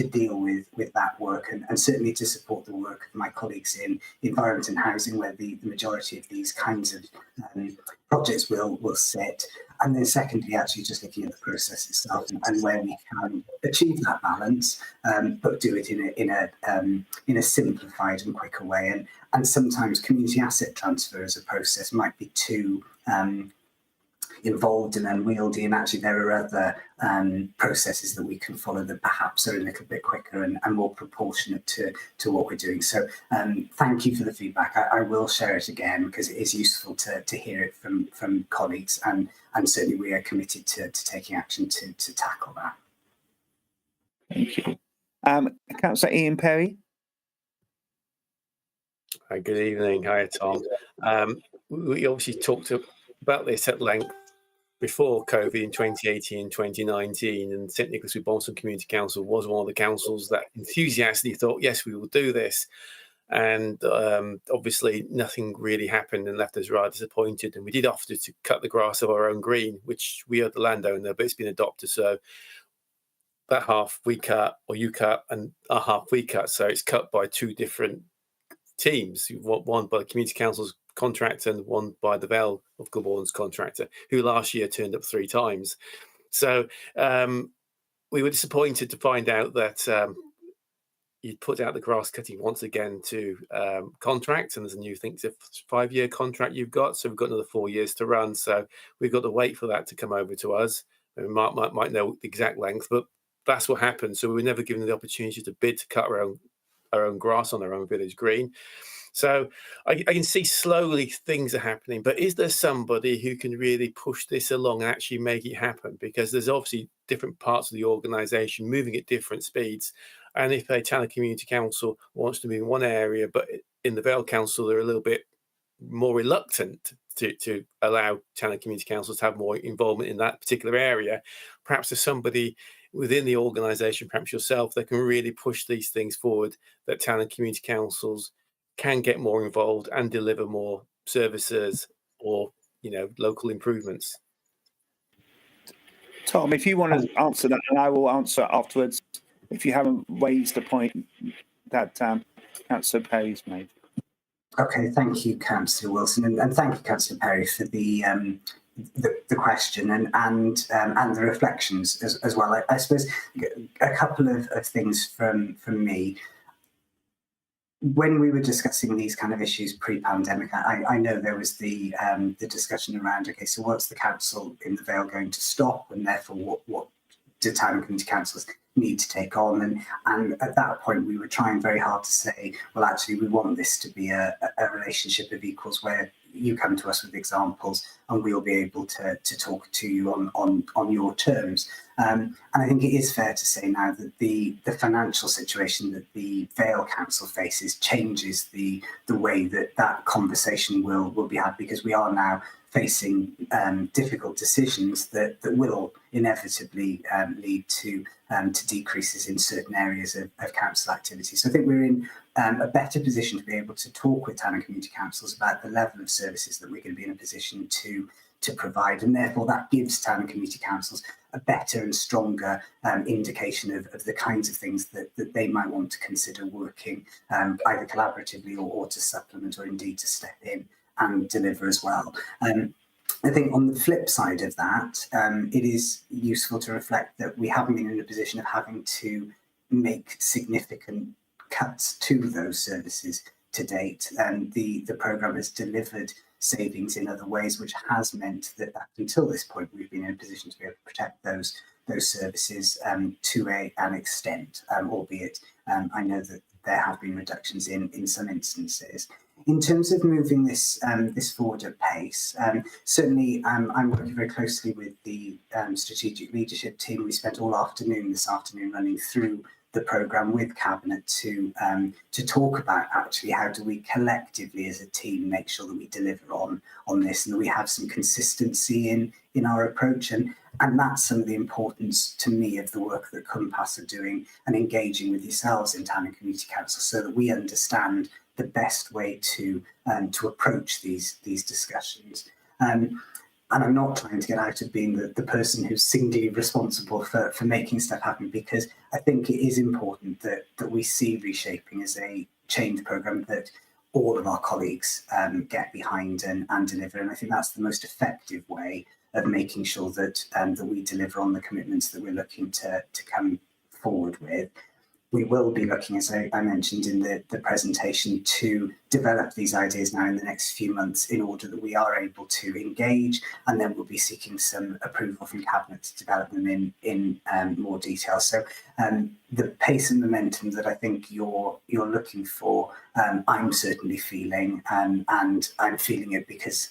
deal with that work, and certainly to support the work of my colleagues in environment and housing, where the majority of these kinds of projects will sit. And then secondly, actually just looking at the process itself and where we can achieve that balance, but do it in a simplified and quicker way. And sometimes community asset transfer as a process might be too involved and unwieldy, and actually there are other processes that we can follow that perhaps are a little bit quicker and more proportionate to what we're doing. So thank you for the feedback. I will share it again because it is useful to hear it from colleagues, and certainly we are committed to taking action to tackle that. Thank you. Councillor Ian Perry. Hi, good evening. Hi, Tom. We obviously talked about this at length before COVID in 2018 and 2019, and St Nicholas with Bolton Community Council was one of the councils that enthusiastically thought, yes, we will do this. And obviously nothing really happened and left us rather disappointed. And we did offer to cut the grass of our own green, which we are the landowner, but it's been adopted. So that half we cut, or you cut, and our half we cut. So it's cut by two different teams, one by the community council's contractor and one by the Vale of Gilbourne's contractor, who last year turned up 3 times. So we were disappointed to find out that you'd put out the grass cutting once again to contract, and there's a new, I think it's a 5-year contract you've got, so we've got another 4 years to run. So we've got to wait for that to come over to us. And we might know the exact length, but that's what happened. So we were never given the opportunity to bid to cut our own grass on our own village green. So I can see slowly things are happening, but is there somebody who can really push this along and actually make it happen? Because there's obviously different parts of the organisation moving at different speeds. And if a town and community council wants to move in one area, but in the Vale Council, they're a little bit more reluctant to allow town and community councils to have more involvement in that particular area, perhaps there's somebody within the organisation, perhaps yourself, that can really push these things forward, that town and community councils can get more involved and deliver more services or, local improvements. Tom, if you want to answer that, and I will answer afterwards if you haven't raised the point that Councillor Perry's made. Okay, thank you, Councillor Wilson, and thank you, Councillor Perry, for the question and the reflections as well. I suppose a couple of things from me. when we were discussing these kind of issues pre-pandemic, I know there was the discussion around, okay, so what's the council in the Vale going to stop, and therefore what do town and community councils need to take on? And at that point, we were trying very hard to say, well, actually, we want this to be a relationship of equals where you come to us with examples and we'll be able to talk to you on your terms. And I think it is fair to say now that the financial situation that the Vale Council faces changes the way that conversation will be had, because we are now facing difficult decisions that will inevitably lead to decreases in certain areas of council activity. So I think we're in a better position to be able to talk with town and community councils about the level of services that we're going to be in a position to provide, and therefore that gives town and community councils a better and stronger indication of the kinds of things that they might want to consider working either collaboratively or to supplement, or indeed to step in and deliver as well. I think on the flip side of that, it is useful to reflect that we haven't been in a position of having to make significant cuts to those services to date. The programme has delivered savings in other ways, which has meant that up until this point we've been in a position to be able to protect those services to an extent, albeit I know that there have been reductions in some instances. In terms of moving this forward at pace, certainly I'm working very closely with the strategic leadership team. We spent all afternoon this afternoon running through the programme with Cabinet to talk about actually how do we collectively as a team make sure that we deliver on this, and that we have some consistency in our approach, and that's some of the importance to me of the work that Compass are doing and engaging with yourselves in town and community council, so that we understand the best way to approach these discussions. And I'm not trying to get out of being the person who's singly responsible for making stuff happen, because I think it is important that we see reshaping as a change programme that all of our colleagues get behind and deliver. And I think that's the most effective way of making sure that we deliver on the commitments that we're looking to come forward with. We will be looking, as I mentioned in the presentation, to develop these ideas now in the next few months in order that we are able to engage, and then we'll be seeking some approval from Cabinet to develop them in more detail. So the pace and momentum that I think you're looking for, I'm certainly feeling, and I'm feeling it because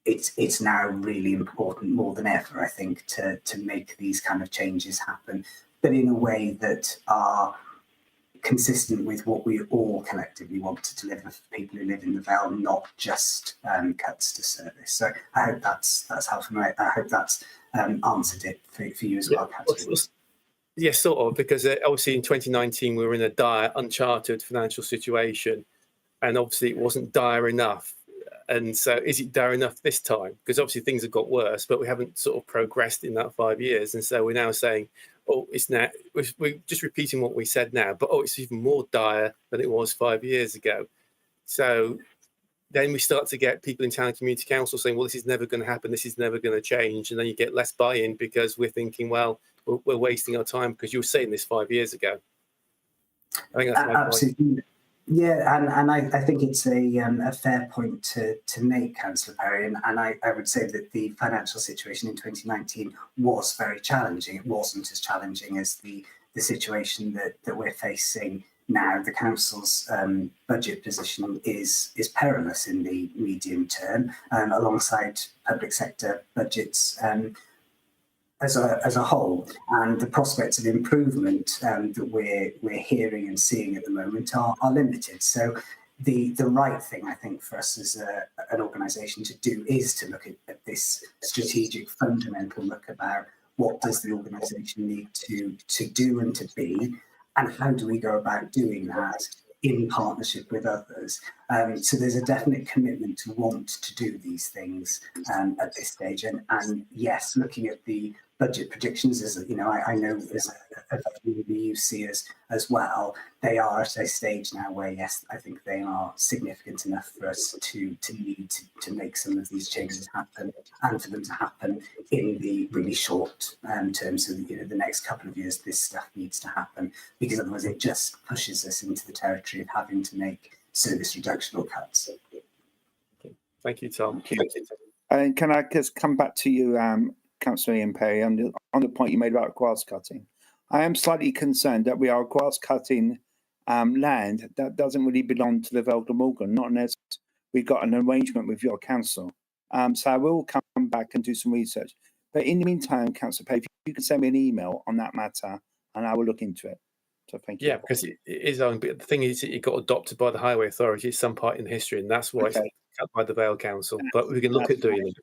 it's now really important more than ever, I think, to make these kind of changes happen, but in a way that are consistent with what we all collectively want to deliver for people who live in the Vale, not just cuts to service. So I hope that's helpful. I hope that's answered it for you as well, Councillor. Yes, sort of, because obviously in 2019 we were in a dire, uncharted financial situation, and obviously it wasn't dire enough. And so is it dire enough this time? Because obviously things have got worse, but we haven't sort of progressed in that 5 years. And so we're now saying, oh, it's now, we're just repeating what we said now, but oh, it's even more dire than it was 5 years ago. So then we start to get people in town and community council saying, well, this is never going to happen, this is never going to change. And then you get less buy-in because we're thinking, well, we're wasting our time because you were saying this 5 years ago. I think that's my absolutely point. Yeah, and I think it's a fair point to make, Councillor Perry, and I would say that the financial situation in 2019 was very challenging. It wasn't as challenging as the situation that we're facing now. The council's budget position is perilous in the medium term, alongside public sector budgets as a whole, and the prospects of improvement that we're hearing and seeing at the moment are limited. So the right thing, I think, for us as an organisation to do is to look at this strategic fundamental look about what does the organisation need to do and to be, and how do we go about doing that in partnership with others. So there's a definite commitment to want to do these things at this stage. And yes, looking at the budget predictions, as you know, I know as a you see as well, they are at a stage now where, yes, I think they are significant enough for us to need to make some of these changes happen, and for them to happen in the really short term. So the next couple of years, this stuff needs to happen, because otherwise it just pushes us into the territory of having to make service reduction or cuts. Thank you, Tom. Thank you. And can I just come back to you, Councillor Ian Perry, on the point you made about grass cutting? I am slightly concerned that we are grass cutting land that doesn't really belong to the Vale Glamorgan, not unless we've got an arrangement with your council. So I will come back and do some research. But in the meantime, Councillor Perry, if you can send me an email on that matter, and I will look into it. So thank you. Yeah, because it is on. But the thing is, it got adopted by the Highway Authority at some point in history, and that's why it's cut by the Vale Council. But we can look at doing it.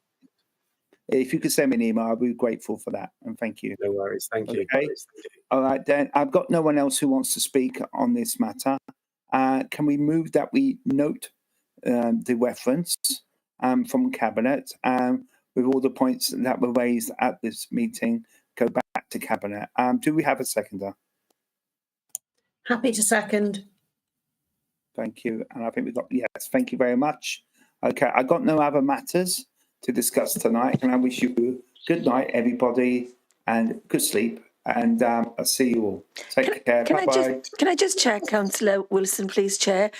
If you could send me an email, I'd be grateful for that. And thank you. No worries. Thank you. Okay. All right, then. I've got no one else who wants to speak on this matter. Can we move that we note the reference from Cabinet with all the points that were raised at this meeting, go back to Cabinet? Do we have a seconder? Happy to second. Thank you. And I think we've got, yes, thank you very much. Okay, I got no other matters to discuss tonight, and I wish you good night, everybody, and good sleep. And I'll see you all. Take care. Bye-bye. Can I just check, Councillor Wilson, please, Chair?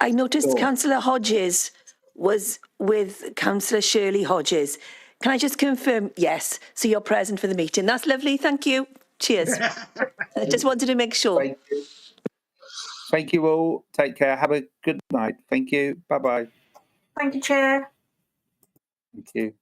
I noticed Sure. Councillor Hodges was with Councillor Shirley Hodges. Can I just confirm? Yes. So you're present for the meeting. That's lovely. Thank you. Cheers. I just wanted to make sure. Thank you. Thank you all. Take care. Have a good night. Thank you. Bye-bye. Thank you, Chair. Thank you.